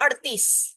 38।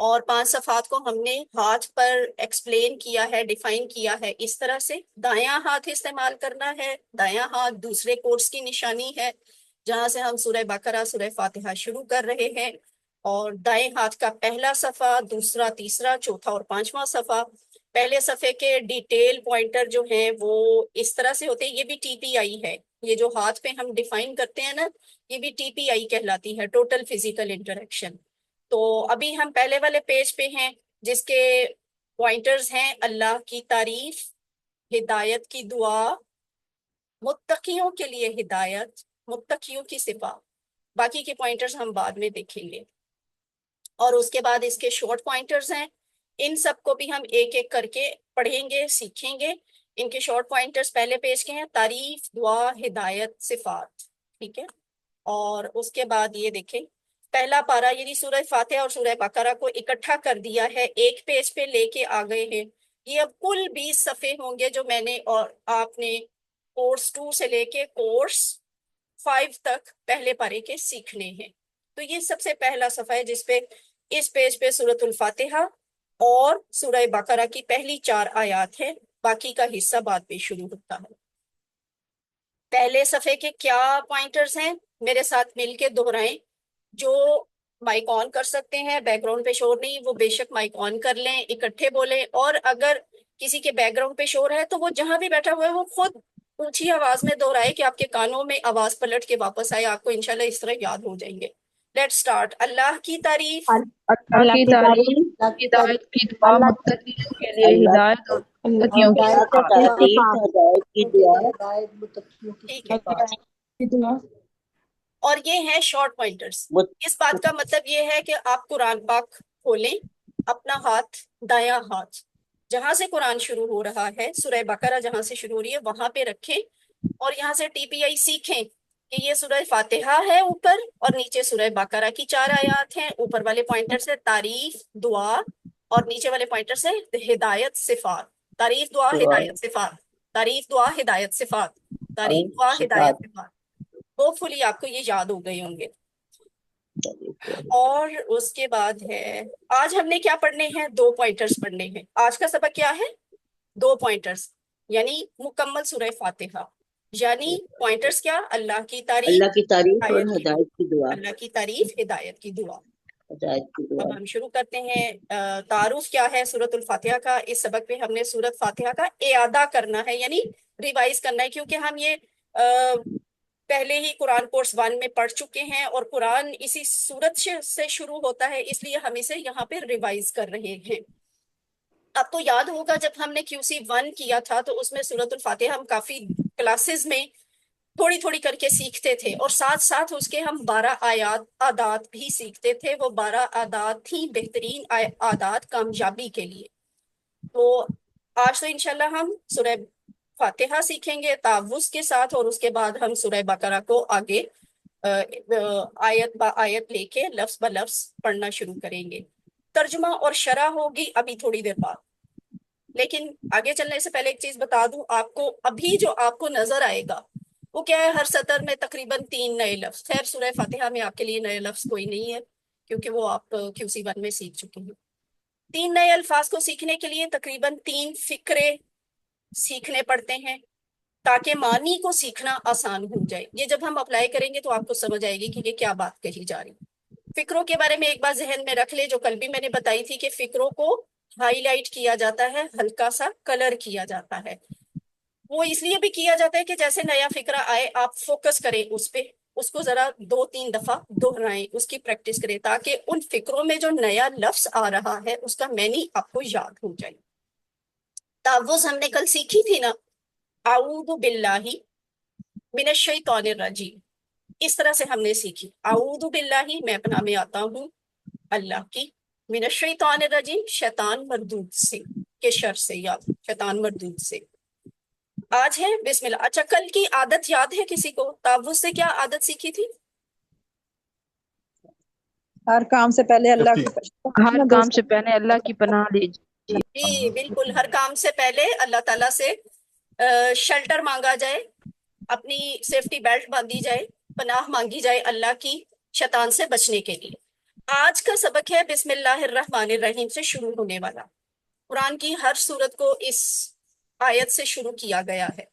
اور 5 صفحات کو ہم نے ہاتھ پر ایکسپلین کیا ہے، ڈیفائن کیا ہے اس طرح سے۔ دایاں ہاتھ استعمال کرنا ہے، دایاں ہاتھ دوسرے کورس کی نشانی ہے جہاں سے ہم سورہ بقرہ سورہ فاتحہ شروع کر رہے ہیں، اور دائیں ہاتھ کا پہلا صفحہ، دوسرا، تیسرا، چوتھا اور پانچواں صفحہ۔ پہلے صفحے کے ڈیٹیل پوائنٹر جو ہیں وہ اس طرح سے ہوتے ہیں، یہ بھی ٹی پی آئی ہے، یہ جو ہاتھ پہ ہم ڈیفائن کرتے ہیں نا، یہ بھی ٹی پی آئی کہلاتی ہے، ٹوٹل فزیکل انٹریکشن۔ تو ابھی ہم پہلے والے پیج پہ ہیں جس کے پوائنٹرز ہیں: اللہ کی تعریف، ہدایت کی دعا، متقیوں کے لیے ہدایت، متقیوں کی صفات۔ باقی کے پوائنٹرز ہم بعد میں دیکھیں گے، اور اس کے بعد اس کے شارٹ پوائنٹرز ہیں، ان سب کو بھی ہم ایک ایک کر کے پڑھیں گے، سیکھیں گے۔ ان کے شارٹ پوائنٹرز پہلے پیج کے ہیں: تعریف، دعا، ہدایت، صفات، ٹھیک ہے۔ اور اس کے بعد یہ دیکھیں، پہلا پارہ یعنی سورہ فاتحہ اور سورہ بقرہ کو اکٹھا کر دیا ہے، ایک پیج پہ لے کے آ گئے ہیں۔ یہ اب کل 20 صفحے ہوں گے جو میں نے اور آپ نے کورس 2 سے لے کے کورس 5 تک پہلے پارے کے سیکھنے ہیں۔ تو یہ سب سے پہلا صفحہ ہے جس پہ اس پیج پہ سورۃ الفاتحہ اور سورہ بقرہ کی پہلی 4 آیات ہے، باقی کا حصہ بعد میں شروع ہوتا ہے۔ پہلے صفحے کے کیا پوائنٹرز ہیں، میرے ساتھ مل کے دہرائیں۔ جو مائک آن کر سکتے ہیں، بیک گراؤنڈ پہ شور نہیں، وہ بے شک مائک آن کر لیں، اکٹھے بولیں، اور اگر کسی کے بیک گراؤنڈ پہ شور ہے تو وہ جہاں بھی بیٹھا ہوا ہے وہ خود اونچی آواز میں دہرائے کہ آپ کے کانوں میں آواز پلٹ کے واپس آئے، آپ کو انشاءاللہ اس طرح یاد ہو جائیں گے۔ Late start. اللہ کی تعریف، اللہ اللہ کی کی تعریف، تعریف، اللہ کی ہدایت تعریف، کی دعا، اللہ متقیوں کے لیے اللہ ہدایت اور اور متقیوں کی ہدایت صفات۔ کی تعریف، صفات، ہدایت کی دعا، ہدایت متقیوں کی ٹھیک ہے۔ صفات۔ کی دعا، اور یہ ہے شارٹ پوائنٹرز۔ مت- اس بات کا مطلب یہ ہے کہ آپ قرآن پاک کھولیں، اپنا ہاتھ، دایاں ہاتھ جہاں سے قرآن شروع ہو رہا ہے، سورہ بقرہ جہاں سے شروع ہو رہی ہے وہاں پہ رکھیں، اور یہاں سے ٹی پی آئی سیکھیں کہ یہ سورہ فاتحہ ہے اوپر، اور نیچے سورہ بقرہ کی 4 آیات ہیں، اوپر والے پوائنٹر سے تعریف، دعا، اور نیچے والے پوائنٹر سے ہدایت، صفات۔ تعریف، دعا، دعا ہدایت، صفات، تعریف، دعا، ہدایت، صفات، اور تعریف، دعا، صفات۔ ہدایت، صفات۔ ہوپ فلی آپ کو یہ یاد ہو گئے ہوں گے۔ اور اس کے بعد ہے، آج ہم نے کیا پڑھنے ہیں؟ 2 پوائنٹرز پڑھنے ہیں۔ آج کا سبق کیا ہے؟ 2 پوائنٹرز، یعنی مکمل سورہ فاتحہ، یعنی پوائنٹرز کیا؟ اللہ کی تعریف، اللہ کی تعریف اور ہدایت کی دعا، ہدایت کی دعا، اللہ کی تعریف، ہدایت کی دعا۔ ہدایت کی دعا۔ اب ہم شروع کرتے ہیں۔ تعارف کیا ہے سورۃ الفاتحہ کا؟ اس سبق میں ہم نے سورۃ فاتحہ کا اعادہ کرنا ہے، یعنی ریوائز کرنا ہے، کیونکہ ہم یہ پہلے ہی قرآن کورس 1 میں پڑھ چکے ہیں، اور قرآن اسی سورت سے شروع ہوتا ہے، اس لیے ہم اسے یہاں پہ ریوائز کر رہے ہیں۔ اب تو یاد ہوگا جب ہم نے QC 1 کیا تھا تو اس میں سورۃ الفاتحہ ہم کافی کلاسز میں تھوڑی تھوڑی کر کے سیکھتے تھے، اور ساتھ ساتھ اس کے ہم 12 عادات بھی سیکھتے تھے۔ وہ 12 عادات تھیں بہترین عادات کامیابی کے لیے۔ تو آج تو انشاءاللہ ہم سورہ فاتحہ سیکھیں گے تعوذ کے ساتھ، اور اس کے بعد ہم سورہ بقرہ کو آگے آیت با آیت لے کے لفظ با لفظ پڑھنا شروع کریں گے۔ ترجمہ اور شرح ہوگی ابھی تھوڑی دیر بعد، لیکن آگے چلنے سے پہلے ایک چیز بتا دوں آپ کو، ابھی جو آپ کو نظر آئے گا وہ کیا ہے؟ ہر سطر میں تقریباً 3 نئے لفظ۔ خیر سورہ فاتحہ میں آپ کے لیے نئے لفظ کوئی نہیں ہے کیونکہ وہ آپ QC 1 میں سیکھ چکے ہیں۔ 3 نئے الفاظ کو سیکھنے کے لیے تقریباً 3 فقرے سیکھنے پڑتے ہیں تاکہ معنی کو سیکھنا آسان ہو جائے۔ یہ جب ہم اپلائی کریں گے تو آپ کو سمجھ آئے گی کہ یہ کیا بات کہی جا رہی۔ فکروں کے بارے میں ایک بات ذہن میں رکھ لے، جو کل بھی میں نے بتائی تھی، کہ فکروں کو ہائی لائٹ کیا جاتا ہے، ہلکا سا کلر کیا جاتا ہے۔ وہ اس لیے بھی کیا جاتا ہے کہ جیسے نیا فکرہ آئے آپ فوکس کریں اس پہ، اس کو ذرا 2-3 دفعہ دہرائیں، اس کی پریکٹس کریں تاکہ ان فکروں میں جو نیا لفظ آ رہا ہے اس کا معنی آپ کو یاد ہو جائے۔ تعوذ ہم نے کل سیکھی تھی نا، اعوذ باللہ من الشیطان الرجیم، اس طرح سے ہم نے سیکھی۔ اعوذ باللہ، میں پناہ میں آتا ہوں اللہ کی، من الشیطان الرجیم، شیطان مردود سے، کے شر سے، یا شیطان مردود سے۔ آج ہے بسم اللہ۔ اچھا، کل کی عادت یاد ہے کسی کو؟ تعوذ سے کیا عادت سیکھی تھی؟ ہر کام سے پہلے اللہ کی ہر کام سے پہلے اللہ کی پناہ لیجیے۔ جی بالکل، ہر کام سے پہلے اللہ تعالیٰ سے شیلٹر مانگا جائے، اپنی سیفٹی بیلٹ باندھی جائے، پناہ مانگی جائے اللہ کی شیطان سے بچنے کے لیے۔ آج کا سبق ہے بسم اللہ الرحمن الرحیم سے شروع ہونے والا. قرآن کی ہر سورت کو اس آیت سے شروع کیا گیا ہے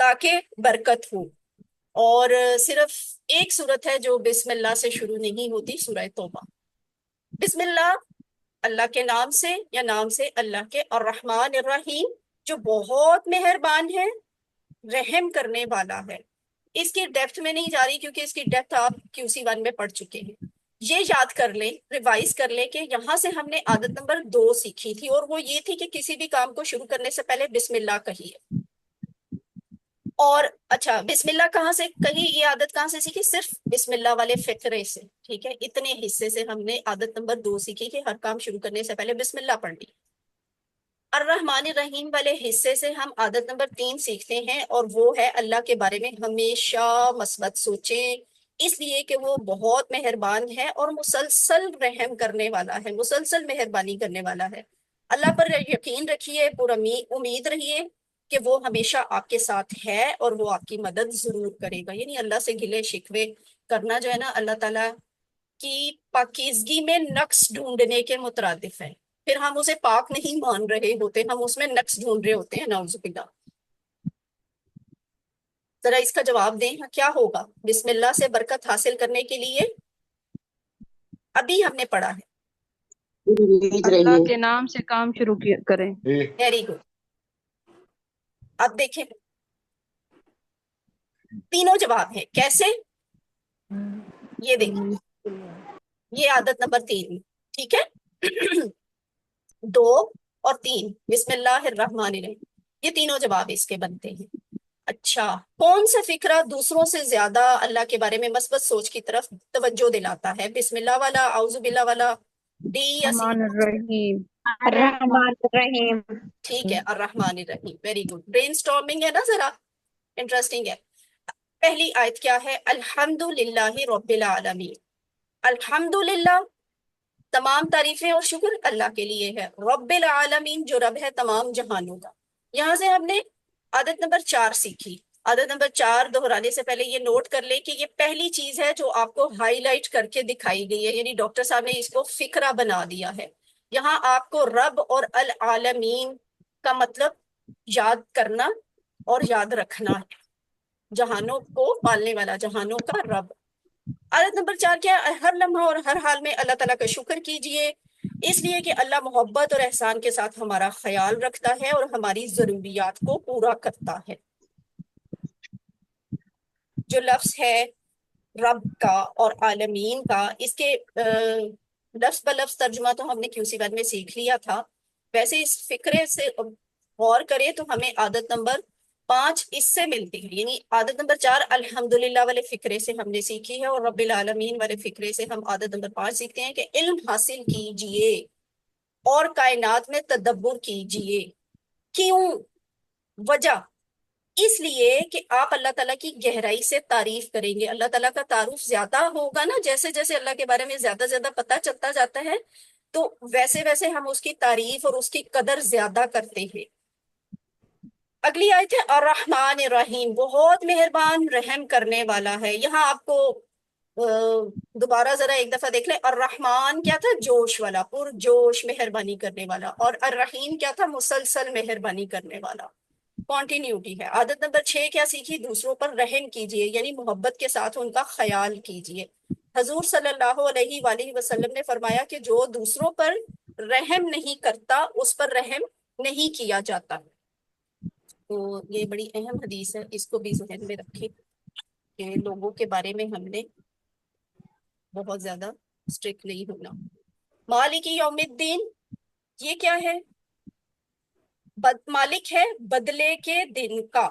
تاکہ برکت ہو. اور صرف ایک سورت ہے جو بسم اللہ سے شروع نہیں ہوتی، سورہ توبہ. بسم اللہ اللہ کے نام سے یا نام سے اللہ کے، الرحمن الرحیم جو بہت مہربان ہے، رحم کرنے والا ہے. اس کی ڈیپتھ میں نہیں جا رہی کیونکہ اس کی ڈیپتھ آپ QC1 میں پڑھ چکے ہیں. یہ یاد کر لیں، ریوائز کر لیں کہ یہاں سے ہم نے عادت نمبر 2 سیکھی تھی، اور وہ یہ تھی کہ کسی بھی کام کو شروع کرنے سے پہلے بسم اللہ کہیے. اور اچھا، بسم اللہ کہاں سے کہی؟ یہ عادت کہاں سے سیکھی؟ صرف بسم اللہ والے فقرے سے. ٹھیک ہے، اتنے حصے سے ہم نے عادت نمبر 2 سیکھی کہ ہر کام شروع کرنے سے پہلے بسم اللہ پڑھ لی. الرحمن الرحیم والے حصے سے ہم عادت نمبر 3 سیکھتے ہیں، اور وہ ہے اللہ کے بارے میں ہمیشہ مثبت سوچیں، اس لیے کہ وہ بہت مہربان ہے اور مسلسل رحم کرنے والا ہے، مسلسل مہربانی کرنے والا ہے. اللہ پر یقین رکھیے، پر امید رہیے کہ وہ ہمیشہ آپ کے ساتھ ہے اور وہ آپ کی مدد ضرور کرے گا. یعنی اللہ سے گلے شکوے کرنا جو ہے نا، اللہ تعالیٰ کی پاکیزگی میں نقص ڈھونڈنے کے مترادف ہے. پھر ہم اسے پاک نہیں مان رہے ہوتے، ہم اس میں نقص ڈھونڈ رہے ہوتے ہیں، نعوذ باللہ. ذرا اس کا جواب دیں، کیا ہوگا بسم اللہ سے برکت حاصل کرنے کے لیے؟ ابھی ہم نے پڑھا ہے. امید اللہ رہیے. کے نام سے کام شروع کریں. Very good. اب دیکھیں تینوں جواب ہیں. کیسے؟ یہ دیکھیں، یہ عادت نمبر 3. ٹھیک ہے 2 اور 3 بسم اللہ الرحمن الرحیم، یہ تینوں جواب اس کے بنتے ہیں. اچھا، کون سا فکرہ دوسروں سے زیادہ اللہ کے بارے میں مثبت سوچ کی طرف توجہ دلاتا ہے؟ بسم اللہ والا، اعوذ باللہ والا، ڈی یا سی؟ الرحمن الرحیم. الرحمن الرحیم. ٹھیک ہے، الرحمن الرحیم. Very good. برین سٹارمنگ ہے نا، ذرا انٹرسٹنگ ہے. پہلی آیت کیا ہے؟ الحمد للہ رب العالمین. الحمد للہ تمام تعریفیں اور شکر اللہ کے لیے ہے. رب العالمین جو رب ہے تمام جہانوں کا. یہاں سے ہم نے عادت نمبر 4 سیکھی. عادت نمبر 4 دہرانے سے پہلے یہ نوٹ کر لیں کہ یہ پہلی چیز ہے جو آپ کو ہائی لائٹ کر کے دکھائی گئی ہے، یعنی ڈاکٹر صاحب نے اس کو فکرہ بنا دیا ہے. یہاں آپ کو رب اور العالمین کا مطلب یاد کرنا اور یاد رکھنا ہے. جہانوں کو پالنے والا، جہانوں کا رب. عادت نمبر 4 کیا ہے؟ ہر لمحہ اور ہر حال میں اللہ تعالیٰ کا شکر کیجئے، اس لیے کہ اللہ محبت اور احسان کے ساتھ ہمارا خیال رکھتا ہے اور ہماری ضروریات کو پورا کرتا ہے. جو لفظ ہے رب کا اور عالمین کا، اس کے لفظ بلفظ ترجمہ تو ہم نے QC1 میں سیکھ لیا تھا. ویسے اس فکرے سے غور کریں تو ہمیں عادت نمبر 5 اس سے ملتی ہے. یعنی عادت نمبر 4 الحمدللہ والے فکرے سے ہم نے سیکھی ہے، اور رب العالمین والے فکرے سے ہم عادت نمبر 5 سیکھتے ہیں کہ علم حاصل کیجئے اور کائنات میں تدبر کیجئے. کیوں؟ وجہ اس لیے کہ آپ اللہ تعالیٰ کی گہرائی سے تعریف کریں گے. اللہ تعالیٰ کا تعارف زیادہ ہوگا نا، جیسے جیسے اللہ کے بارے میں زیادہ زیادہ پتہ چلتا جاتا ہے تو ویسے ویسے ہم اس کی تعریف اور اس کی قدر زیادہ کرتے ہیں. اگلی آیت ہے الرحمن الرحیم، بہت مہربان رحم کرنے والا ہے. یہاں آپ کو دوبارہ ذرا ایک دفعہ دیکھ لیں. الرحمن کیا تھا؟ جوش والا، پر جوش مہربانی کرنے والا. اور الرحیم کیا تھا؟ مسلسل مہربانی کرنے والا، کانٹینیوٹی ہے. عادت نمبر 6 کیا سیکھی؟ دوسروں پر رحم کیجئے، یعنی محبت کے ساتھ ان کا خیال کیجئے. حضور صلی اللہ علیہ وآلہ وسلم نے فرمایا کہ جو دوسروں پر رحم نہیں کرتا اس پر رحم نہیں کیا جاتا. تو یہ بڑی اہم حدیث ہے، اس کو بھی ذہن میں رکھیں کہ لوگوں کے بارے میں ہم نے بہت زیادہ اسٹرکٹ نہیں ہونا. مالک یوم الدین، یہ کیا ہے؟ مالک ہے بدلے کے دن کا.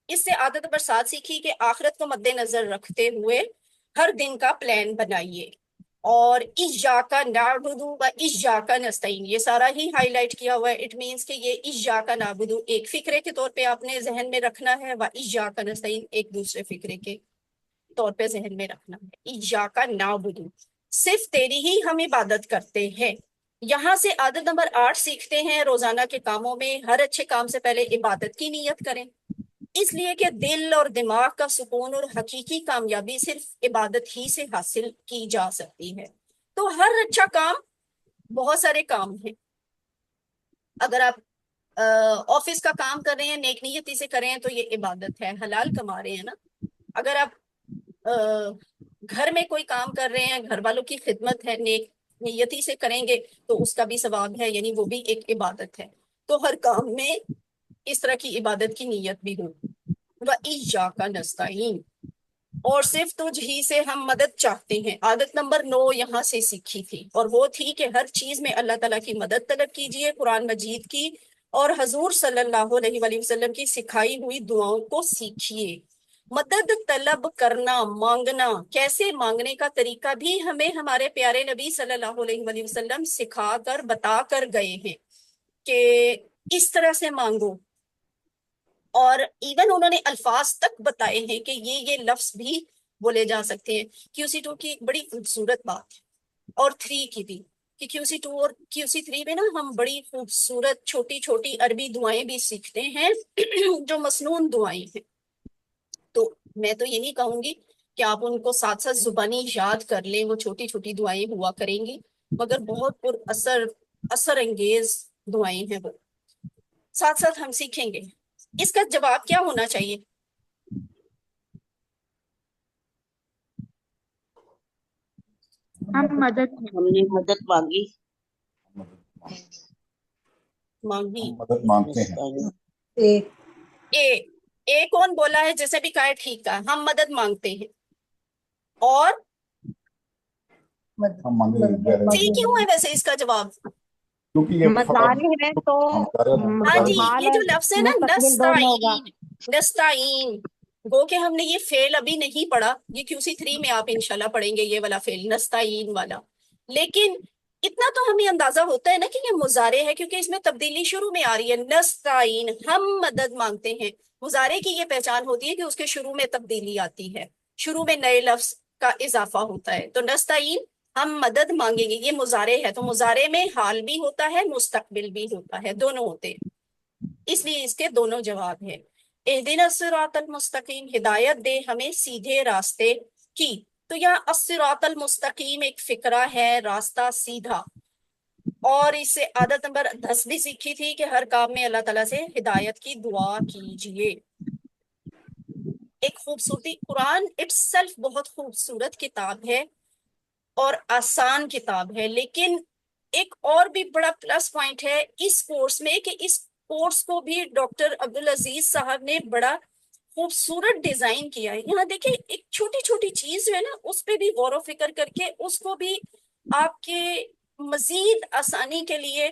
اس سے عادت نمبر 7 سیکھی کہ آخرت کو مد نظر رکھتے ہوئے ہر دن کا پلان بنائیے. اور ایاک نعبد و ایاک نستعین، یہ سارا ہی ہائی لائٹ کیا ہوا ہے. اٹ مینس کہ یہ ایاک نعبد ایک فکرے کے طور پہ آپ نے ذہن میں رکھنا ہے، و ایاک نستعین ایک دوسرے فکرے کے طور پہ ذہن میں رکھنا ہے. ایاک نعبد، صرف تیری ہی ہم عبادت کرتے ہیں. یہاں سے عادت نمبر 8 سیکھتے ہیں روزانہ کے کاموں میں ہر اچھے کام سے پہلے عبادت کی نیت کریں، اس لیے کہ دل اور دماغ کا سکون اور حقیقی کامیابی صرف عبادت ہی سے حاصل کی جا سکتی ہے. تو ہر اچھا کام، بہت سارے کام ہیں. اگر آپ آفس کا کام کر رہے ہیں، نیک نیتی سے کر رہے ہیں تو یہ عبادت ہے، حلال کما رہے ہیں نا. اگر آپ گھر میں کوئی کام کر رہے ہیں، گھر والوں کی خدمت ہے، نیک نیتی سے کریں گے تو اس کا بھی ثواب ہے، یعنی وہ بھی ایک عبادت ہے. تو ہر کام میں اس طرح کی عبادت کی نیت بھی ہو. وَإِيَّاكَ نَسْتَعِينُ، اور صرف تجھ ہی سے ہم مدد چاہتے ہیں. عادت نمبر 9 یہاں سے سیکھی تھی، اور وہ تھی کہ ہر چیز میں اللہ تعالیٰ کی مدد طلب کیجئے، قرآن مجید کی اور حضور صلی اللہ علیہ وآلہ وسلم کی سکھائی ہوئی دعاؤں کو سیکھیے. مدد طلب کرنا، مانگنا، کیسے مانگنے کا طریقہ بھی ہمیں ہمارے پیارے نبی صلی اللہ علیہ وآلہ وسلم سکھا کر بتا کر گئے ہیں کہ اس طرح سے مانگو. اور ایون انہوں نے الفاظ تک بتائے ہیں کہ یہ لفظ بھی بولے جا سکتے ہیں. QC2 کی ایک بڑی خوبصورت بات ہے، اور 3 کی بھی، کہ QC2 اور QC3 میں نا ہم بڑی خوبصورت چھوٹی چھوٹی عربی دعائیں بھی سیکھتے ہیں جو مسنون دعائیں ہیں. تو میں تو یہ نہیں کہوں گی کہ آپ ان کو ساتھ ساتھ زبانی یاد کر لیں، وہ چھوٹی چھوٹی دعائیں ہوا کریں گی، مگر بہت پر اثر انگیز دعائیں ہیں وہ. ساتھ ساتھ ہم سیکھیں گے. اس کا جواب کیا ہونا چاہیے؟ ہم مدد ہم نے مدد مانگی. مانگی. مدد مانگتے ہیں. اے کون بولا ہے؟ جیسے بھی کہا ہے ٹھیک کہا، ہم مدد مانگتے ہیں. اور ہم مانگے ٹھیک کیوں ہے ویسے اس کا جواب؟ کیونکہ یہ مصالح میں تو ہاں جی، حال یہ اور جو لفظ ہے نا مستقبل دونوں ہوگا. نستعین، گو کہ ہم نے یہ فعل ابھی نہیں پڑھا، یہ QC3 میں آپ انشاءاللہ پڑھیں گے یہ والا فعل نستعین والا. لیکن اتنا تو ہمیں اندازہ ہوتا ہے نا کہ یہ مضارع ہے، کیونکہ اس میں تبدیلی شروع میں آ رہی ہے. نستعین، ہم مدد مانگتے ہیں. مضارع کی یہ پہچان ہوتی ہے کہ اس کے شروع میں تبدیلی آتی ہے، شروع میں نئے لفظ کا اضافہ ہوتا ہے. تو نستعین، ہم مدد مانگیں گے، یہ مضارع ہے. تو مضارع میں حال بھی ہوتا ہے، مستقبل بھی ہوتا ہے، دونوں ہوتے ہیں، اس لیے اس کے دونوں جواب ہیں. اہدنا الصراط المستقیم، ہدایت دے ہمیں سیدھے راستے کی. تو یہاں الصراط المستقیم ایک فقرہ ہے، راستہ سیدھا. اور اس سے عادت نمبر 10 بھی سیکھی تھی کہ ہر کام میں اللہ تعالیٰ سے ہدایت کی دعا کیجئے. ایک خوبصورتی، قرآن اٹس سیلف بہت خوبصورت کتاب ہے اور آسان کتاب ہے، لیکن ایک اور بھی بڑا پلس پوائنٹ ہے اس کورس میں کہ اس کورس کو بھی ڈاکٹر عبدالعزیز صاحب نے بڑا خوبصورت ڈیزائن کیا ہے. یہاں دیکھیں ایک چھوٹی چھوٹی چیز جو ہے نا اس پہ بھی غور و فکر کر کے اس کو بھی آپ کے مزید آسانی کے لیے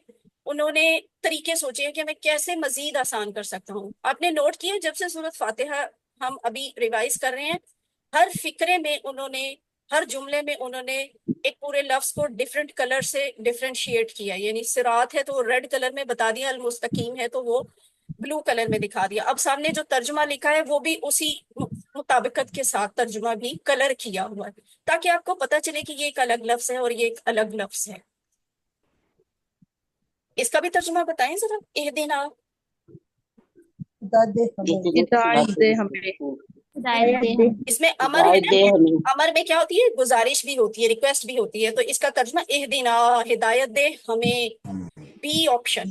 انہوں نے طریقے سوچے ہیں کہ میں کیسے مزید آسان کر سکتا ہوں. آپ نے نوٹ کیا جب سے سورۃ فاتحہ ہم ابھی ریوائز کر رہے ہیں، ہر فقرے میں انہوں نے، ہر جملے میں انہوں نے ایک پورے لفظ کو ڈیفرنٹ کلر سے ڈیفرنشیٹ کیا. یعنی صراط ہے تو وہ ریڈ کلر میں بتا دیا، المستقیم ہے تو وہ بلو کلر میں دکھا دیا. اب سامنے جو ترجمہ لکھا ہے وہ بھی اسی مطابقت کے ساتھ ترجمہ بھی کلر کیا ہوا ہے، تاکہ آپ کو پتہ چلے کہ یہ ایک الگ لفظ ہے اور یہ ایک الگ لفظ ہے. اس کا بھی ترجمہ بتائیں ذرا. اہدنا، ہدایت دے ہمیں. اس میں امر ہے نا، امر میں کیا ہوتی ہے؟ گزارش بھی ہوتی ہے، ریکویسٹ بھی ہوتی ہے. تو اس کا ترجمہ اہدنا، ہدایت دے ہمیں، بی آپشن.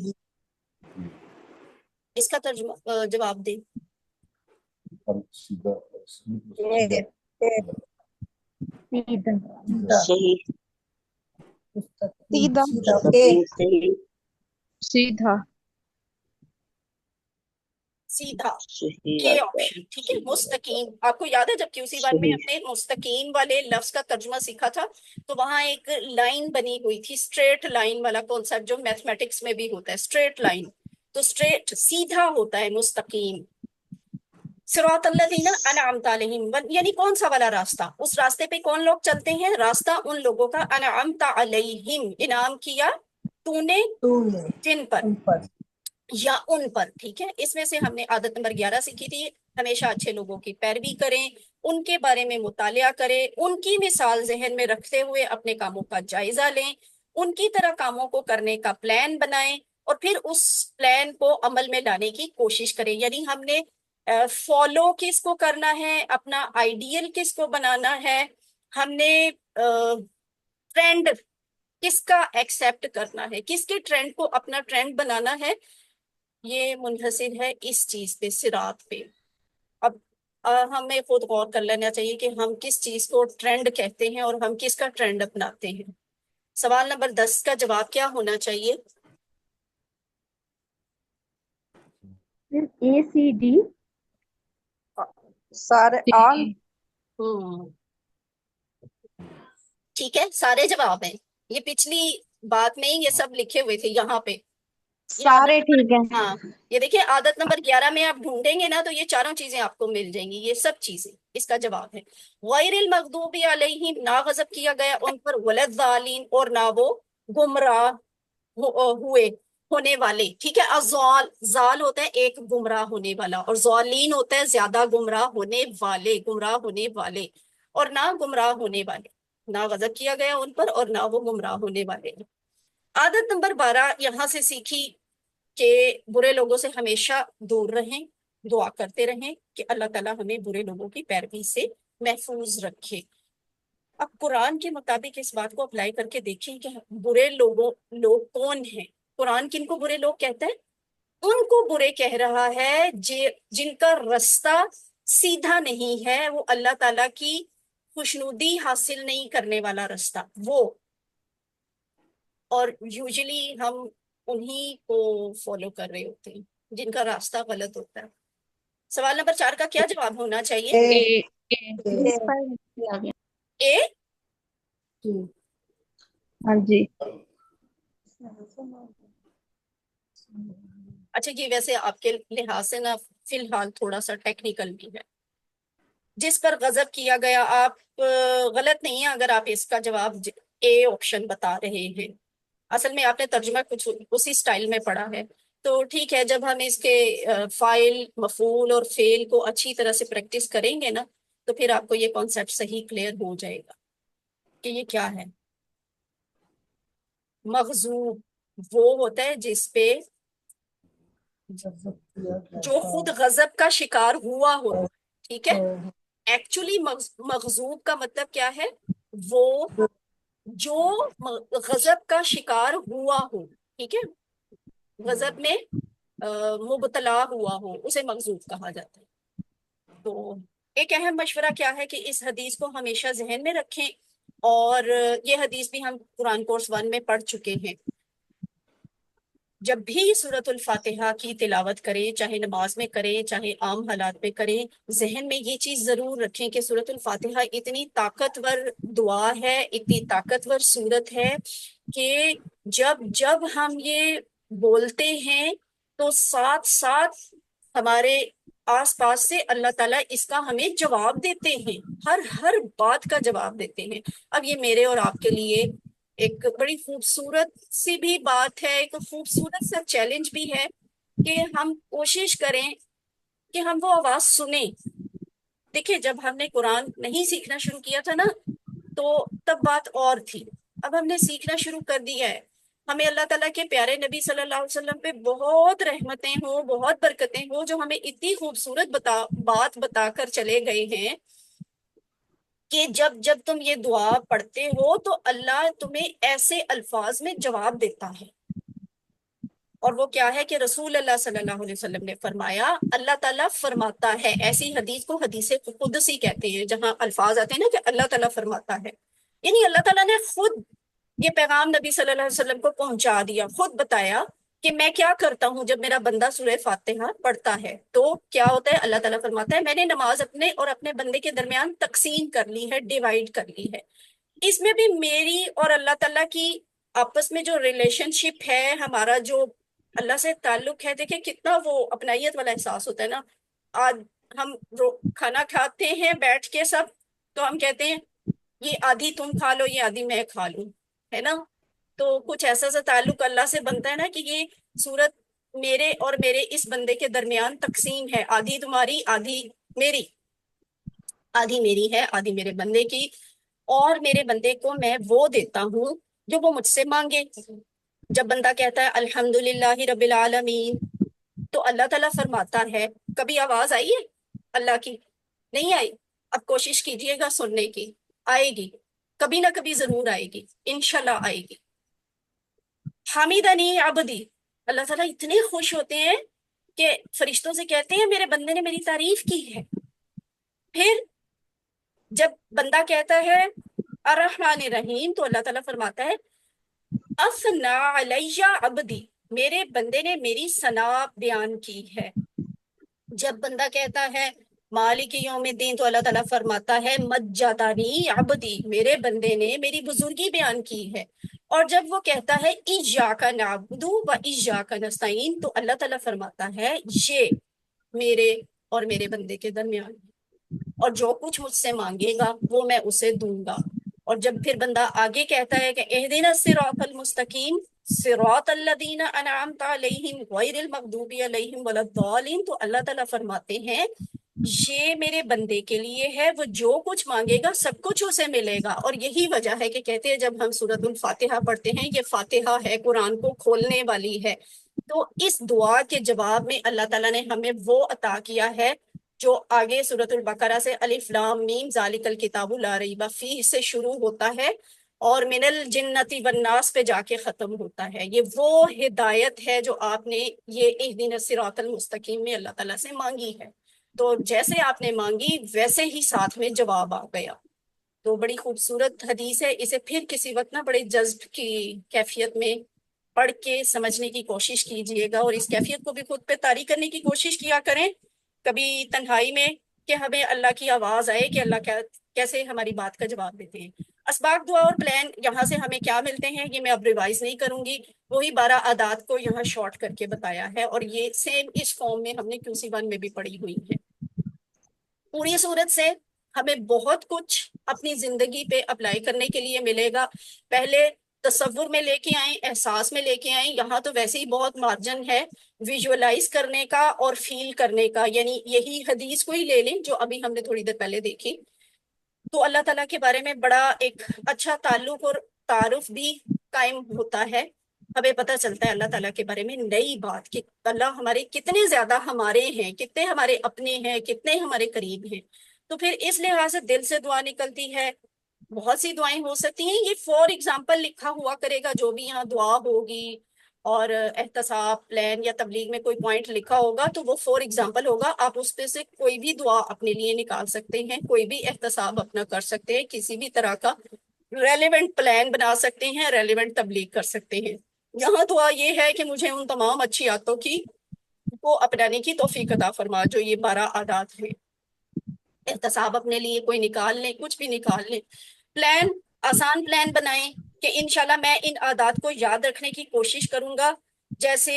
اس کا ترجمہ جواب دیں. صحیح. سیدھا. صحیح. سیدھا. سیدھا، صحیح کے آتا ہے. آپشن. ٹھیک ہے. مستقیم، آپ کو یاد ہے جب QC1 میں ہم نے مستقیم والے لفظ کا ترجمہ سیکھا تھا تو وہاں ایک لائن بنی ہوئی تھی، اسٹریٹ لائن والا کانسیپٹ جو میتھمیٹکس میں بھی ہوتا ہے، اسٹریٹ لائن. تو اسٹریٹ سیدھا ہوتا ہے مستقیم. صراط الذین انعمت علیہم، یعنی کون سا والا راستہ؟ اس راستے پہ کون لوگ چلتے ہیں؟ راستہ ان لوگوں کا انعمت علیہم، انعام کیا تو نے جن پر یا ان پر. ٹھیک ہے. اس میں سے ہم نے عادت نمبر 11 سیکھی تھی، ہمیشہ اچھے لوگوں کی پیروی کریں، ان کے بارے میں مطالعہ کریں، ان کی مثال ذہن میں رکھتے ہوئے اپنے کاموں کا جائزہ لیں، ان کی طرح کاموں کو کرنے کا پلان بنائیں اور پھر اس پلان کو عمل میں لانے کی کوشش کریں. یعنی ہم نے فالو کس کو کرنا ہے، اپنا آئیڈیل کس کو بنانا ہے، ہم نے ٹرینڈ کس کا ایکسیپٹ کرنا ہے، کس کے ٹرینڈ کو اپنا ٹرینڈ بنانا ہے، یہ منحصر ہے اس چیز پہ، صراط پہ۔ اب ہمیں خود غور کر لینا چاہیے کہ ہم کس چیز کو ٹرینڈ کہتے ہیں اور ہم کس کا ٹرینڈ اپناتے ہیں۔ سوال نمبر 10 کا جواب کیا ہونا چاہیے؟ ACD سارے آل ٹھیک ہے، سارے جواب ہیں، یہ پچھلی بات میں ہی یہ سب لکھے ہوئے تھے یہاں پہ۔ سارے ٹھیک ہے۔ ہاں، یہ دیکھیں عادت نمبر 11 میں آپ ڈھونڈیں گے نا تو یہ چاروں چیزیں آپ کو مل جائیں گی، یہ سب چیزیں اس کا جواب ہے۔ غیر المغضوب علیہم، نہ غضب کیا گیا ان پر، ولضالین، اور نہ وہ گمراہ ہونے والے، ٹھیک ہے۔ ازال، زال ہوتا ہے ایک گمراہ ہونے والا، اور ضالین ہوتا ہے زیادہ گمراہ ہونے والے، گمراہ ہونے والے، اور نہ گمراہ ہونے والے، نہ غضب کیا گیا ان پر اور نہ وہ گمراہ ہونے والے۔ عادت نمبر 12 یہاں سے سیکھی کہ برے لوگوں سے ہمیشہ دور رہیں، دعا کرتے رہیں کہ اللہ تعالیٰ ہمیں برے لوگوں کی پیروی سے محفوظ رکھے۔ اب قرآن کے مطابق اس بات کو اپلائی کر کے دیکھیں کہ برے لوگ کون ہیں۔ قرآن کن کو برے لوگ کہتا ہے؟ ان کو برے کہہ رہا ہے جن کا رستہ سیدھا نہیں ہے، وہ اللہ تعالیٰ کی خوشنودی حاصل نہیں کرنے والا رستہ وہ، اور یوزلی ہم انہی کو فالو کر رہے ہوتے ہیں جن کا راستہ غلط ہوتا ہے۔ سوال نمبر 4 کا کیا جواب ہونا چاہیے؟ اے، ہاں جی، اچھا یہ ویسے آپ کے لحاظ سے نا فی الحال تھوڑا سا ٹیکنیکل بھی ہے۔ جس پر غضب کیا گیا، آپ غلط نہیں ہے اگر آپ اس کا جواب اے آپشن بتا رہے ہیں، اصل میں آپ نے ترجمہ کچھ اسی سٹائل میں پڑھا ہے، تو ٹھیک ہے۔ جب ہم اس کے فائل، مفعول اور فعل کو اچھی طرح سے پریکٹس کریں گے نا تو پھر آپ کو یہ کانسیپٹ صحیح کلیئر ہو جائے گا کہ یہ کیا ہے۔ مغضوب وہ ہوتا ہے جس پہ جو خود غضب کا شکار ہوا ہو، ٹھیک ہے۔ ایکچولی مغضوب کا مطلب کیا ہے؟ وہ جو غضب کا شکار ہوا ہو، ٹھیک ہے، غضب میں مبتلا ہوا ہو، اسے مغضوب کہا جاتا ہے۔ تو ایک اہم مشورہ کیا ہے کہ اس حدیث کو ہمیشہ ذہن میں رکھیں، اور یہ حدیث بھی ہم قرآن کورس 1 میں پڑھ چکے ہیں۔ جب بھی سورۃ الفاتحہ کی تلاوت کریں، چاہے نماز میں کریں چاہے عام حالات میں کریں، ذہن میں یہ چیز ضرور رکھیں کہ سورۃ الفاتحہ اتنی طاقتور دعا ہے، اتنی طاقتور سورت ہے کہ جب ہم یہ بولتے ہیں تو ساتھ ساتھ ہمارے آس پاس سے اللہ تعالیٰ اس کا ہمیں جواب دیتے ہیں، ہر بات کا جواب دیتے ہیں۔ اب یہ میرے اور آپ کے لیے ایک بڑی خوبصورت سی بھی بات ہے، ایک خوبصورت سا چیلنج بھی ہے کہ ہم کوشش کریں کہ ہم وہ آواز سنیں۔ دیکھیں جب ہم نے قرآن نہیں سیکھنا شروع کیا تھا نا تو تب بات اور تھی، اب ہم نے سیکھنا شروع کر دیا ہے۔ ہمیں اللہ تعالیٰ کے پیارے نبی صلی اللہ علیہ وسلم پہ بہت رحمتیں ہوں، بہت برکتیں ہوں، جو ہمیں اتنی خوبصورت بات بتا کر چلے گئے ہیں کہ جب تم یہ دعا پڑھتے ہو تو اللہ تمہیں ایسے الفاظ میں جواب دیتا ہے۔ اور وہ کیا ہے کہ رسول اللہ صلی اللہ علیہ وسلم نے فرمایا، اللہ تعالیٰ فرماتا ہے، ایسی حدیث کو حدیث قدسی کہتے ہیں جہاں الفاظ آتے ہیں نا کہ اللہ تعالیٰ فرماتا ہے، یعنی اللہ تعالیٰ نے خود یہ پیغام نبی صلی اللہ علیہ وسلم کو پہنچا دیا، خود بتایا کہ میں کیا کرتا ہوں جب میرا بندہ سورہ فاتحہ پڑھتا ہے تو کیا ہوتا ہے۔ اللہ تعالیٰ فرماتا ہے میں نے نماز اپنے اور اپنے بندے کے درمیان تقسیم کر لی ہے، ڈیوائیڈ کر لی ہے۔ اس میں بھی میری اور اللہ تعالیٰ کی آپس میں جو ریلیشن شپ ہے، ہمارا جو اللہ سے تعلق ہے، دیکھیں کتنا وہ اپنائیت والا احساس ہوتا ہے نا۔ آج ہم کھانا کھاتے ہیں بیٹھ کے سب، تو ہم کہتے ہیں یہ آدھی تم کھا لو یہ آدھی میں کھا لوں، ہے نا۔ تو کچھ ایسا سا تعلق اللہ سے بنتا ہے نا کہ یہ صورت میرے اور میرے اس بندے کے درمیان تقسیم ہے، آدھی تمہاری آدھی میری، آدھی میری ہے آدھی میرے بندے کی، اور میرے بندے کو میں وہ دیتا ہوں جو وہ مجھ سے مانگے۔ جب بندہ کہتا ہے الحمدللہ رب العالمین تو اللہ تعالیٰ فرماتا ہے، کبھی آواز آئی ہے اللہ کی؟ نہیں آئی۔ اب کوشش کیجئے گا سننے کی، آئے گی۔ کبھی نہ کبھی ضرور آئے گی، انشاءاللہ آئے گی۔ حمیدنی عبدی، اللہ تعالیٰ اتنے خوش ہوتے ہیں کہ فرشتوں سے کہتے ہیں میرے بندے نے میری تعریف کی ہے۔ پھر جب بندہ کہتا ہے الرحمن الرحیم تو اللہ تعالیٰ فرماتا ہے اثنا علیہ عبدی، میرے بندے نے میری ثنا بیان کی ہے۔ جب بندہ کہتا ہے مالک یوم الدین تو اللہ تعالیٰ فرماتا ہے مجدنی عبدی، میرے بندے نے میری بزرگی بیان کی ہے۔ اور جب وہ کہتا ہے ایاک نعبد و ایاک نستعین تو اللہ تعالیٰ فرماتا ہے یہ میرے اور میرے بندے کے درمیان ہے، اور جو کچھ مجھ سے مانگے گا وہ میں اسے دوں گا۔ اور جب پھر بندہ آگے کہتا ہے کہ اہدنا الصراط المستقیم صراط الذین انعمت علیہم غیر المغضوب علیہم ولا الضالین تو اللہ تعالیٰ فرماتے ہیں یہ میرے بندے کے لیے ہے، وہ جو کچھ مانگے گا سب کچھ اسے ملے گا۔ اور یہی وجہ ہے کہ کہتے ہیں جب ہم سورۃ الفاتحہ پڑھتے ہیں یہ فاتحہ ہے، قرآن کو کھولنے والی ہے، تو اس دعا کے جواب میں اللہ تعالیٰ نے ہمیں وہ عطا کیا ہے جو آگے سورۃ البقرہ سے الف لام میم ذالک الکتاب لا ریب فیہ سے شروع ہوتا ہے اور من الجنۃ والناس پہ جا کے ختم ہوتا ہے۔ یہ وہ ہدایت ہے جو آپ نے یہ اہدنا الصراط المستقیم میں اللہ تعالیٰ سے مانگی ہے، تو جیسے آپ نے مانگی ویسے ہی ساتھ میں جواب آ گیا۔ تو بڑی خوبصورت حدیث ہے، اسے پھر کسی وقت نا بڑے جذب کی کیفیت میں پڑھ کے سمجھنے کی کوشش کیجئے گا، اور اس کیفیت کو بھی خود پہ طاری کرنے کی کوشش کیا کریں کبھی تنہائی میں، کہ ہمیں اللہ کی آواز آئے کہ اللہ کیسے ہماری بات کا جواب دیتے ہیں۔ اسباق دعا اور پلان یہاں سے ہمیں کیا ملتے ہیں یہ میں اب ریوائز نہیں کروں گی، وہی 12 عادات کو یہاں شارٹ کر کے بتایا ہے، اور یہ سیم اس فارم میں ہم نے QC1 میں بھی پڑھی ہوئی ہے۔ پوری صورت سے ہمیں بہت کچھ اپنی زندگی پہ اپلائی کرنے کے لیے ملے گا۔ پہلے تصور میں لے کے آئیں، احساس میں لے کے آئیں، یہاں تو ویسے ہی بہت مارجن ہے ویژولائز کرنے کا اور فیل کرنے کا، یعنی یہی حدیث کو ہی لے لیں جو ابھی ہم نے تھوڑی دیر پہلے دیکھی، تو اللہ تعالیٰ کے بارے میں بڑا ایک اچھا تعلق اور تعارف بھی قائم ہوتا ہے، ہمیں پتہ چلتا ہے اللہ تعالیٰ کے بارے میں نئی بات کہ اللہ ہمارے کتنے زیادہ ہمارے ہیں، کتنے ہمارے اپنے ہیں، کتنے ہمارے قریب ہیں۔ تو پھر اس لحاظ سے دل سے دعا نکلتی ہے، بہت سی دعائیں ہو سکتی ہیں، یہ فور ایگزامپل لکھا ہوا کرے گا جو بھی یہاں دعا ہوگی، اور احتساب پلان یا تبلیغ میں کوئی پوائنٹ لکھا ہوگا تو وہ فور ایگزامپل ہوگا، آپ اس پہ سے کوئی بھی دعا اپنے لیے نکال سکتے ہیں، کوئی بھی احتساب اپنا کر سکتے ہیں، کسی بھی طرح کا ریلیونٹ پلان بنا سکتے ہیں، ریلیونٹ تبلیغ کر سکتے ہیں۔ یہاں دعا یہ ہے کہ مجھے ان تمام اچھی عادتوں کو اپنانے کی توفیق عطا فرما جو یہ 12 عادات ہیں۔ احتساب اپنے لیے کوئی نکال لیں، کچھ بھی نکال لیں، پلان آسان پلان بنائیں کہ انشاءاللہ میں ان عادات کو یاد رکھنے کی کوشش کروں گا، جیسے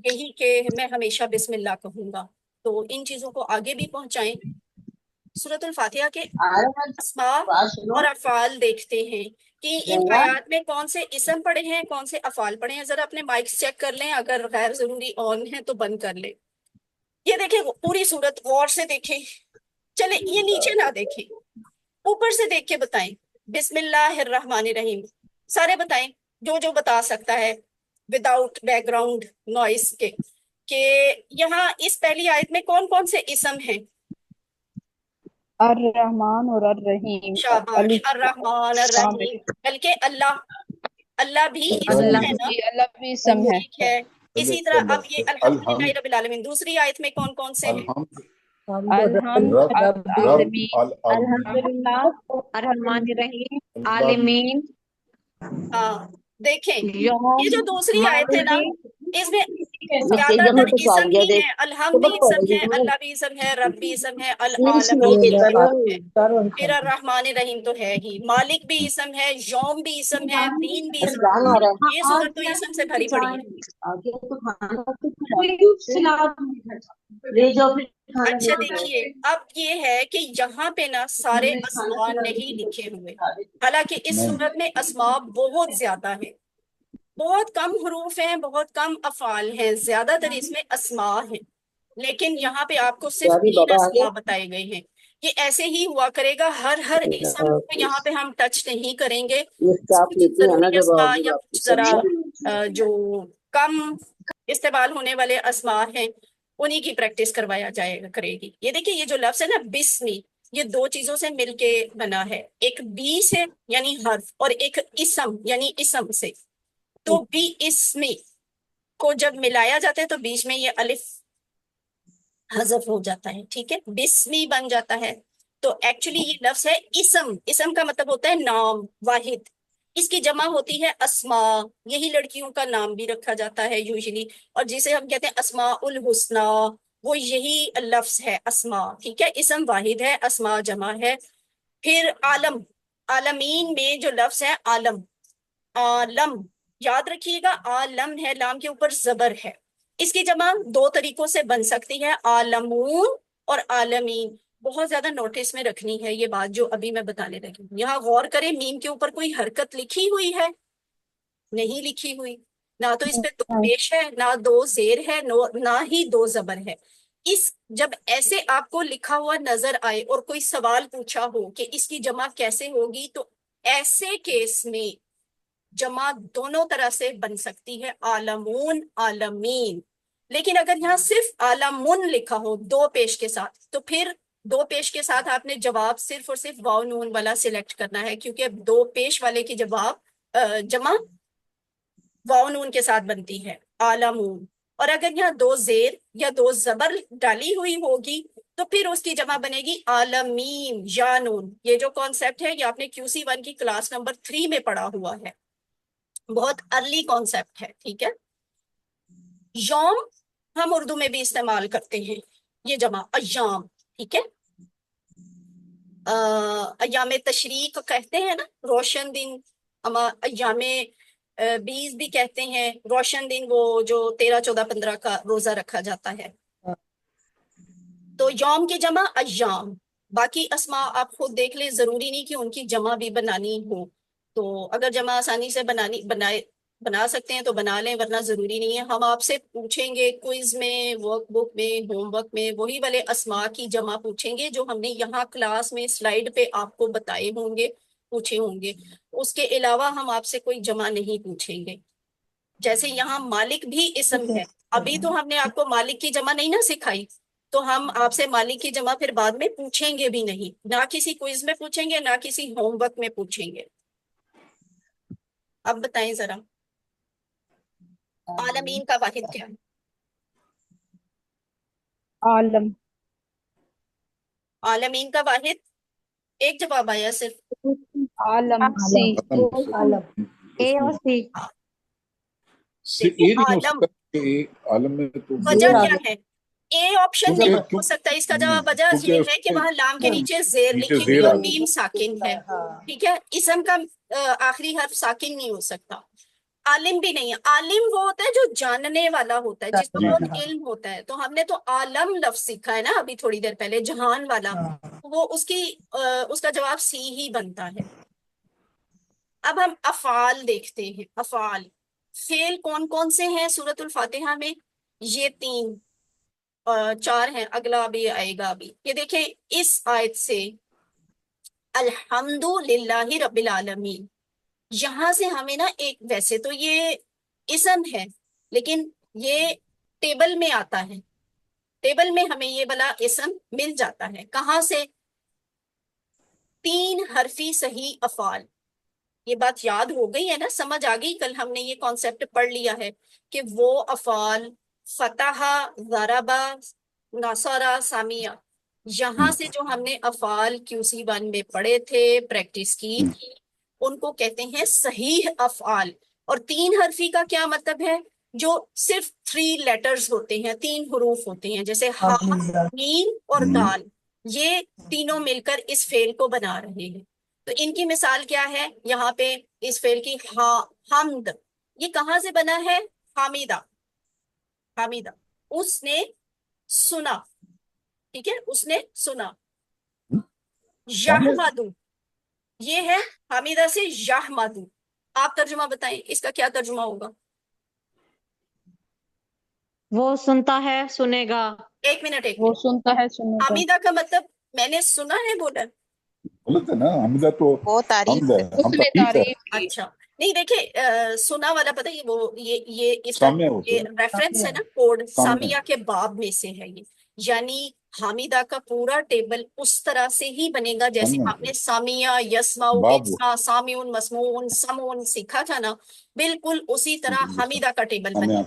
یہی کہ میں ہمیشہ بسم اللہ کہوں گا، تو ان چیزوں کو آگے بھی پہنچائیں۔ سورۃ الفاتحہ کے اسماء بات سنو، اور افعال دیکھتے ہیں کہ ان آیات میں کون سے اسم پڑے ہیں، کون سے افعال پڑے ہیں۔ ذرا اپنے مائکس چیک کر لیں، اگر غیر ضروری آن ہیں تو بند کر لیں۔ یہ دیکھیں پوری صورت غور سے دیکھیں، چلے یہ نیچے نہ دیکھیں، اوپر سے دیکھ کے بتائیں۔ بسم اللہ الرحمن الرحیم سارے بتائیں، جو جو بتا سکتا ہے وداؤٹ بیک گراؤنڈ نوائز کے، کہ یہاں اس پہلی آیت میں کون کون سے اسم ہیں۔ الرحمن اور الرحیم، شاباش، الرحمن الرحیم، بلکہ اللہ بھی اسم اللہ ہے نا، بھی اللہ بھی اسم ہے۔ ٹھیک ہے۔ اسی طرح اب یہ الحمدللہ رب العالمین دوسری آیت میں کون کون سے ہیں۔ الحمد العالمین، الحمدللہ الرحمن الرحیم عالمین ہاں دیکھیں یوم یہ جو دوسری آیت ہے نا اس میں اس زیادہ جگہ تر تو اسم آ گیا ہی دیکھ، ہیں، الحمد بھی اسم ہے، اللہ بھی اسم ہے، رب بھی اسم ہے، العالمین بھی اسم ہے، پھر الرحمن الرحیم تو ہے ہی، مالک بھی اسم ہے، یوم بھی اسم ہے، دین بھی اسم اذان آ رہا ہے، یہ صورت تو اسم سے بھری پڑی ہے۔ آگے تو کھانا تو لے جاؤ پھر کھانا اچھا لے کے جاؤ۔ دیکھیے اب یہ ہے کہ یہاں پہ نا سارے اسماء نہیں لکھے ہوئے، حالانکہ اس صورت میں اسماء بہت زیادہ ہیں، بہت کم حروف ہیں، بہت کم افعال ہیں، زیادہ تر اس میں اسماء ہیں، لیکن یہاں پہ آپ کو صرف پیاری 3 بابا آ گئے۔ اسماء بتائے گئے ہیں۔ یہ ایسے ہی ہوا کرے گا، ہر اسم کو یہاں پہ ہم ٹچ نہیں کریں گے، یہ اسٹاف کچھ لیتی ہے نا ضروری جب اسماء آگے یا آپ کچھ ذرا جو کم استعمال ہونے والے اسماء ہیں انہی کی پریکٹس کروایا جائے گا کرے گی۔ یہ دیکھیں یہ جو لفظ ہے نا بسمی، یہ دو چیزوں سے مل کے بنا ہے، ایک بی سے یعنی حرف اور ایک اسم یعنی اسم سے. تو بی اسمی کو جب ملایا جاتا ہے تو بیچ میں یہ الف حذف ہو جاتا ہے، ٹھیک ہے، بسمی بن جاتا ہے. تو ایکچولی یہ لفظ ہے اسم. اسم کا مطلب ہوتا ہے نام واحد. اس کی جمع ہوتی ہے اسماء. یہی لڑکیوں کا نام بھی رکھا جاتا ہے یوزلی، اور جسے ہم کہتے ہیں اسماء الحسنی، وہ یہی لفظ ہے اسماء، ٹھیک ہے. اسم واحد ہے، اسماء جمع ہے. پھر عالم، عالمین میں جو لفظ ہے عالم، عالم یاد رکھیے گا، عالم ہے، لام کے اوپر زبر ہے. اس کی جمع دو طریقوں سے بن سکتی ہے، عالمون اور عالمین. بہت زیادہ نوٹس میں رکھنی ہے یہ بات جو ابھی میں بتانے لگی ہوں. یہاں غور کریں، میم کے اوپر کوئی حرکت لکھی ہوئی ہے؟ نہیں لکھی ہوئی. نہ تو اس پہ دو پیش ہے، نہ دو زیر ہے، نہ ہی دو زبر ہے. جب ایسے آپ کو لکھا ہوا نظر آئے اور کوئی سوال پوچھا ہو کہ اس کی جمع کیسے ہوگی، تو ایسے کیس میں جمع دونوں طرح سے بن سکتی ہے، عالمون عالمین. لیکن اگر یہاں صرف عالمون لکھا ہو دو پیش کے ساتھ، تو پھر دو پیش کے ساتھ آپ نے جواب صرف اور صرف واو نون والا سلیکٹ کرنا ہے، کیونکہ اب دو پیش والے کی جمع واو نون کے ساتھ بنتی ہے، عالمون. اور اگر یہاں دو زیر یا دو زبر ڈالی ہوئی ہوگی تو پھر اس کی جمع بنے گی عالمین یا نون. یہ جو کانسیپٹ ہے یہ آپ نے QC1 کی کلاس نمبر 3 میں پڑھا ہوا ہے، بہت ارلی کانسیپٹ ہے، ٹھیک ہے. یوم ہم اردو میں بھی استعمال کرتے ہیں، یہ جمع ایام، ٹھیک ہے. ایام تشریق کہتے ہیں نا، روشن دن. ایام بیس بھی کہتے ہیں، روشن دن وہ جو 13 14 15 کا روزہ رکھا جاتا ہے. تو یوم کی جمع ایام. باقی اسماء آپ خود دیکھ لیں، ضروری نہیں کہ ان کی جمع بھی بنانی ہو. تو اگر جمع آسانی سے بنا سکتے ہیں تو بنا لیں، ورنہ ضروری نہیں ہے. ہم آپ سے پوچھیں گے کوئز میں، ورک بک میں، ہوم ورک میں، وہی والے اسماء کی جمع پوچھیں گے جو ہم نے یہاں کلاس میں سلائیڈ پہ آپ کو بتائے ہوں گے، پوچھے ہوں گے. اس کے علاوہ ہم آپ سے کوئی جمع نہیں پوچھیں گے. جیسے یہاں مالک بھی اسم ہے، ابھی تو ہم نے آپ کو مالک کی جمع نہیں نا سکھائی، تو ہم آپ سے مالک کی جمع پھر بعد میں پوچھیں گے بھی نہیں، نہ کسی کوئز میں پوچھیں گے، نہ کسی ہوم ورک میں پوچھیں گے. اب بتائیں ذرا، عالمین کا واحد کیا ہے؟ عالم. عالمین کا واحد ایک جواب آیا صرف، عالم سی. اے اور سی. دیکھیں عالم. عالم میں تو وجہ کیا ہے؟ اے آپشن نہیں کیونکہ ہو سکتا، اس کا جواب وجہ یہ ہے کہ وہاں لام کے نیچے زیر لکھی ہوئی اور میم ساکن ہے، ٹھیک ہے. اسم کا آخری حرف ساکن نہیں ہو سکتا. عالم بھی نہیں ہے. عالم وہ ہوتا ہے جو جاننے والا ہوتا ہے، جس کو بہت علم ہوتا ہے. تو ہم نے تو عالم لفظ سیکھا ہے نا ابھی تھوڑی دیر پہلے، جہان والا، وہ اس کا جواب سی ہی بنتا ہے. اب ہم افعال دیکھتے ہیں. افعال فعل کون کون سے ہیں سورۃ الفاتحہ میں؟ یہ 3 4 ہیں، اگلا بھی آئے گا ابھی. یہ دیکھیں اس آیت سے الحمد للہ رب العالمین، یہاں سے ہمیں نا ایک، ویسے تو یہ اسم ہے لیکن یہ ٹیبل میں آتا ہے، ٹیبل میں ہمیں یہ بلا اسم مل جاتا ہے. کہاں سے؟ 3 حرفی صحیح افعال. یہ بات یاد ہو گئی ہے نا، سمجھ آ گئی. کل ہم نے یہ کانسیپٹ پڑھ لیا ہے کہ وہ افعال فتح، ضربہ، نصرہ، سامیہ، یہاں سے جو ہم نے افعال QC1 میں پڑھے تھے، پریکٹس کی تھی، ان کو کہتے ہیں صحیح افعال. اور 3 حرفی کا کیا مطلب ہے؟ جو صرف 3 لیٹرز ہوتے ہیں، 3 حروف ہوتے ہیں، جیسے ہا، میم اور دال، یہ تینوں مل کر اس فعل کو بنا رہے ہیں. تو ان کی مثال کیا ہے یہاں پہ اس فعل کی؟ حمد. یہ کہاں سے بنا ہے؟ حامدہ. حامدہ، اس نے سنا، ٹھیک ہے، اس نے سنا. یحمدو، یہ ہے حامدہ سے یحمدو. آپ ترجمہ بتائیں اس کا کیا ترجمہ ہوگا؟ وہ سنتا ہے، سنے گا. ایک منٹ. وہ سنتا ہے، سنے گا. حامدہ کا مطلب میں نے سنا ہے بولا؟ غلط ہے نا، حمدہ تو وہ تعریف حمد ہے، اس ہم نے تفریح ہے. تعریف کی. اچھا نہیں، دیکھیں سنا والا پتہ ہے وہ یہ اس کا سامعہ ہوتے ہیں. ریفرنس ہے نا، کوڈ سامعہ. سامیہ کے باب میں سے ہے یہ. یعنی حامدہ کا پورا ٹیبل اس طرح سے ہی بنے گا جیسے آپ نے سامیہ، یسمعو، بابو یسمع، سامعون، مسموعون، سمعون سیکھا تھا نا، بالکل اسی طرح حمیدہ کا ٹیبل بنے گا۔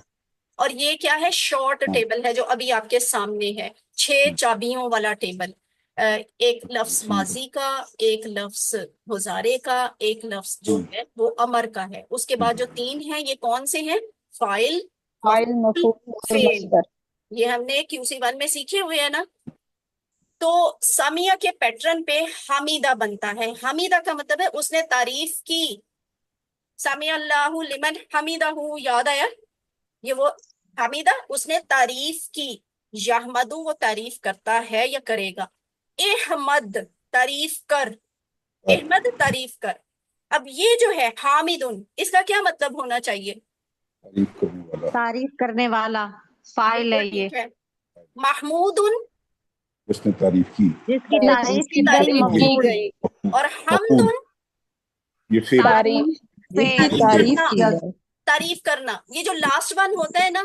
اور یہ کیا ہے؟ شارٹ ٹیبل ہے جو ابھی آپ کے سامنے ہے، 6 چابیوں والا ٹیبل۔ ایک لفظ ماضی کا، ایک لفظ مضارع کا، ایک لفظ جو ہے وہ امر کا ہے۔ اس کے بعد جو 3 ہیں یہ کون سے ہیں؟ فاعل، فاعل، مفعول، مفعول اور فعل۔ مصدر۔ یہ ہم نے QC1 میں سیکھے ہوئے ہیں نا۔ تو سامیہ کے پیٹرن پہ حمیدہ بنتا ہے۔ حمیدہ کا مطلب ہے اس نے تعریف کی۔ سمیع اللہ لمن حمیدہ، یاد آیا؟ یہ وہ حمیدہ اس نے تعریف کی۔ یحمدو وہ تعریف کرتا ہے یا کرے گا۔ احمد تعریف کر، احمد تعریف کر۔ اب یہ جو ہے حامدن، اس کا کیا مطلب ہونا چاہیے؟ تعریف کرنے والا، تعریف کرنے والا، فاعل ہے بالکل یہ، ٹھیک ہے۔ محمودن، جس نے تعریف کی، جس کی جس تعریف کی کی گئی، تعریف کی مفعول، گئی، اور مفعول، حمدن یہ فعل، تعریف، جس کی فعل، تعریف کرنا، کی ہے۔ تعریف کرنا۔ یہ جو لاسٹ ون ہوتا ہے نا،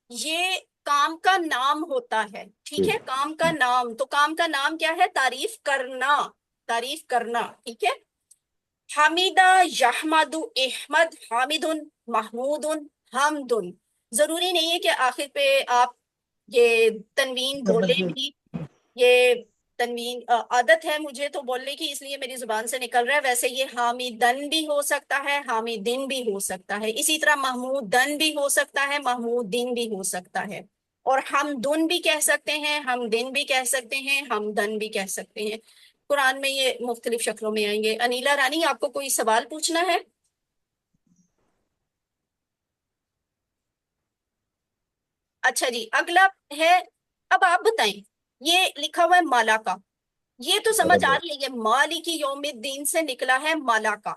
یہ کام کا نام ہوتا ہے، ٹھیک ہے؟ کام کا نام، تو کام کا نام کیا ہے؟ تعریف کرنا، تعریف کرنا، ٹھیک ہے؟ حمیدہ، یحمد، احمد، حامدن، محمودن، حمدن۔ ضروری نہیں ہے کہ آخر پہ آپ یہ تنوین بولیں بھی، یہ تنوین عادت ہے مجھے تو بولنے کی، اس لیے میری زبان سے نکل رہا ہے۔ ویسے یہ حامدن بھی ہو سکتا ہے، حامدن بھی ہو سکتا ہے، اسی طرح محمودن بھی ہو سکتا ہے، محمودن بھی ہو سکتا ہے، اور حمدن بھی کہہ سکتے ہیں، حمدن بھی کہہ سکتے ہیں، حمدن بھی کہہ سکتے ہیں۔ قرآن میں یہ مختلف شکلوں میں آئیں گے۔ انیلا رانی، آپ کو کوئی سوال پوچھنا ہے؟ اچھا جی، اگلا ہے، اب آپ بتائیں، یہ لکھا ہوا ہے مالا کا، یہ تو سمجھ آ رہی ہے یہ مالک یوم الدین سے نکلا ہے مالا کا۔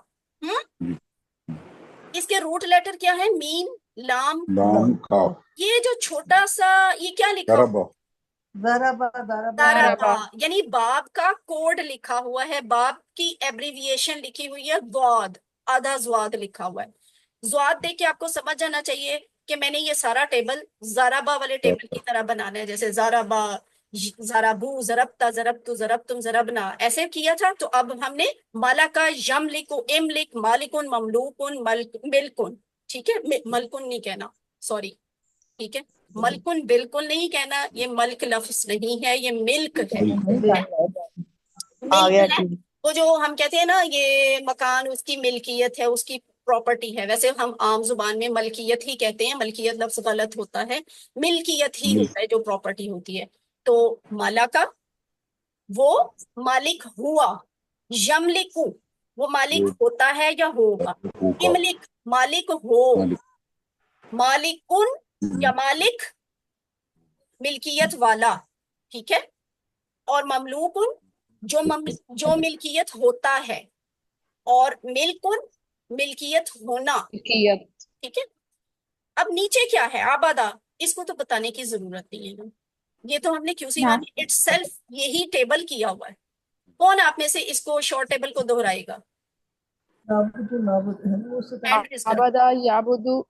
اس کے روٹ لیٹر کیا ہے؟ میم، لام، لام، کاف، یہ جو چھوٹا سا یہ کیا لکھا ہوا؟ ضربہ، ضربہ، یعنی باب کا کوڈ لکھا ہوا ہے، باب کی ایبریویشن لکھی ہوئی ہے، ضاد، آدھا زواد لکھا ہوا ہے۔ زواد دیکھ کے آپ کو سمجھ جانا چاہیے کہ میں نے یہ سارا ٹیبل ضربہ والے ٹیبل کی طرح بنانا ہے، جیسے ضربہ، ضربو، ضربتا، ضربتو، ضربتم، ضربنا، ایسے کیا تھا۔ تو اب ہم نے مالکا، یملک، املک، مالکن، مملوکن، ملکن، ٹھیک ہے؟ ملکن نہیں کہنا، سوری، ٹھیک ہے؟ ملکن بالکل نہیں کہنا، یہ ملک لفظ نہیں ہے، یہ ملک ہے، ملک ہے۔ وہ جو ہم کہتے ہیں نا یہ مکان اس کی ملکیت ہے، اس کی پراپرٹی ہے، ویسے ہم عام زبان میں ملکیت ہی کہتے ہیں، ملکیت لفظ غلط ہوتا ہے، ملکیت ہی ہوتا ہے جو پراپرٹی ہوتی ہے۔ تو مالا کا وہ مالک ہوا، یملکو وہ مالک ہوتا ہے یا ہوگا، املک مالک ہو، مالکن یا مالک ملکیت والا، ٹھیک ہے؟ اور مملوکن جو ملکیت ہوتا ہے، اور ملکن ملکیت ہونا، ملکیت۔ ٹھیک ہے؟ اب نیچے کیا ہے؟ آبادہ، اس کو تو بتانے کی ضرورت نہیں ہے نا، یہ تو ہم نے QC1 اٹ سیلف یہی ٹیبل کیا ہوا ہے۔ کون آپ میں سے اس کو شارٹ ٹیبل کو دہرائے گا؟ ہینڈ ریز کریں۔ عبدہ، یعبدو،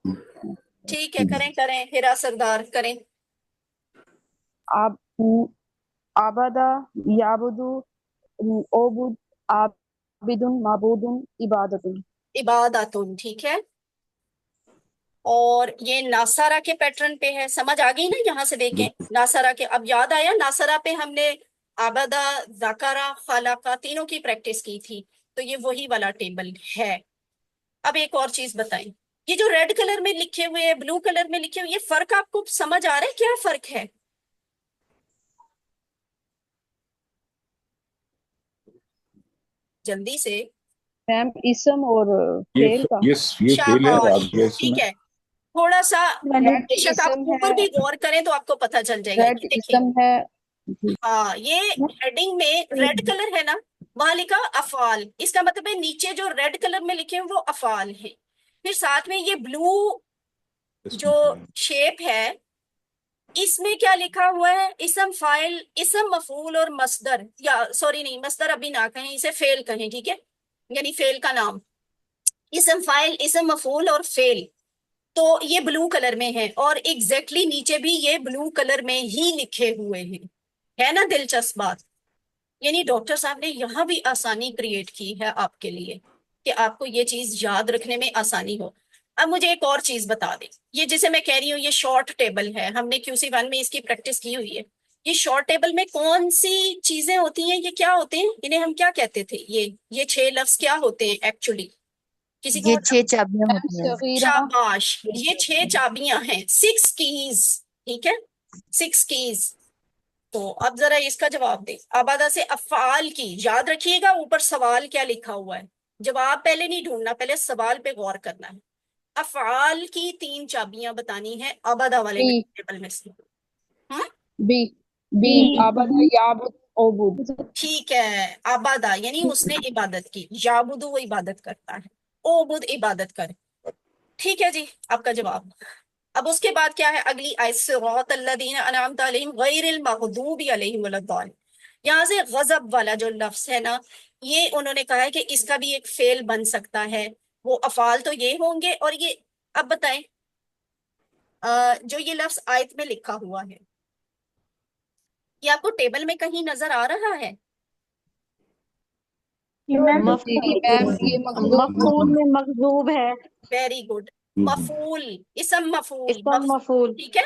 ٹھیک ہے، کریں ہیرا سردار کریں۔ عبدہ، یعبدو، عبد، عابد، معبود، عبادت۔ عبادتن، ٹھیک ہے؟ اور یہ ناصرہ کے پیٹرن پہ ہے، سمجھ آ گئی نا؟ یہاں سے دیکھیں ناصرہ کے، اب یاد آیا ناصرہ پہ ہم نے عبدہ، ذکرہ، خلقہ تینوں کی پریکٹس کی تھی، تو یہ وہی والا ٹیبل ہے۔ اب ایک اور چیز بتائیں، یہ جو ریڈ کلر میں لکھے ہوئے، بلو کلر میں لکھے ہوئے، یہ فرق آپ کو سمجھ آ رہا ہے؟ کیا فرق ہے؟ جلدی سے۔ میم اسم اور فعل کا۔ یہ فعل ہے، شاباش، راضیہ اسم ٹھیک ہے، ہے، تھوڑا سا ریڈ بے شک آپ اسم اوپر ہے، بھی غور کریں تو آپ کو پتہ چل جائے گا۔ ریڈ یہ دیکھیں، اسم ہے۔ ہاں، یہ ہیڈنگ میں ریڈ کلر ہے نا، وہاں لکھا افعال، اس کا مطلب ہے نیچے جو ریڈ کلر میں لکھے ہیں وہ افعال ہیں، پھر ساتھ میں یہ بلو جو شیپ ہے اس میں کیا لکھا ہوا ہے؟ اسم، فاعل، اسم، مفعول اور مصدر، یا سوری نہیں، مصدر ابھی نہ کہیں، اسے فعل کہیں، ٹھیک ہے؟ یعنی فعل کا نام، اسم، فاعل، اسم، مفعول اور فعل، تو یہ بلو کلر میں ہے، اور ایگزیکٹلی نیچے بھی یہ بلو کلر میں ہی لکھے ہوئے ہیں، ہے نا دلچسپ بات؟ یعنی ڈاکٹر صاحب نے یہاں بھی آسانی کریٹ کی ہے آپ کے لیے کہ آپ کو یہ چیز یاد رکھنے میں آسانی ہو۔ اب مجھے ایک اور چیز بتا دیں، یہ جسے میں کہہ رہی ہوں یہ شارٹ ٹیبل ہے، ہم نے QC1 میں اس کی پریکٹس کی ہوئی ہے۔ یہ شارٹ ٹیبل میں کون سی چیزیں ہوتی ہیں، یہ کیا ہوتے ہیں، انہیں ہم کیا کہتے تھے؟ یہ 6 لفظ کیا ہوتے ہیں ایکچولی؟ کسی کو یہ بتا؟ 6 چابیاں میم ہوتی ہیں۔ صغیرہ شاباش، یہ 6 چابیاں ہیں، 6 کیز، ٹھیک ہے، 6 کیز۔ تو اب ذرا اس کا جواب دیں۔ آبادہ سے افعال کی، یاد رکھیے گا اوپر سوال کیا لکھا ہوا ہے، جواب پہلے نہیں ڈھونڈنا، پہلے سوال پہ غور کرنا ہے۔ افعال کی 3 چابیاں بتانی ہے آبادہ والے بی ٹیبل میں سے۔ ہاں بی بی آبادہ یعبد عبود۔ ٹھیک ہے، آبادہ یعنی اس نے عبادت کی، یعبدو وہ عبادت کرتا ہے، عبد عبادت کر۔ ٹھیک ہے جی، آپ کا جواب۔ اب اس کے بعد کیا ہے اگلی آیت، صراط الذین انعمت علیہم غیر المغضوب علیہم ولا الضالین۔ یہاں سے غضب والا جو لفظ ہے نا، یہ انہوں نے کہا ہے کہ اس کا بھی ایک فعل بن سکتا ہے، وہ افعال تو یہ ہوں گے، اور یہ اب بتائیں جو یہ لفظ آیت میں لکھا ہوا ہے یہ آپ کو ٹیبل میں کہیں نظر آ رہا ہے؟ جی میم یہ مغضوب مفعول میں مغضوب ہے، ویری گڈ، مفعول، اسم مفعول، اسم مفعول۔ ٹھیک ہے۔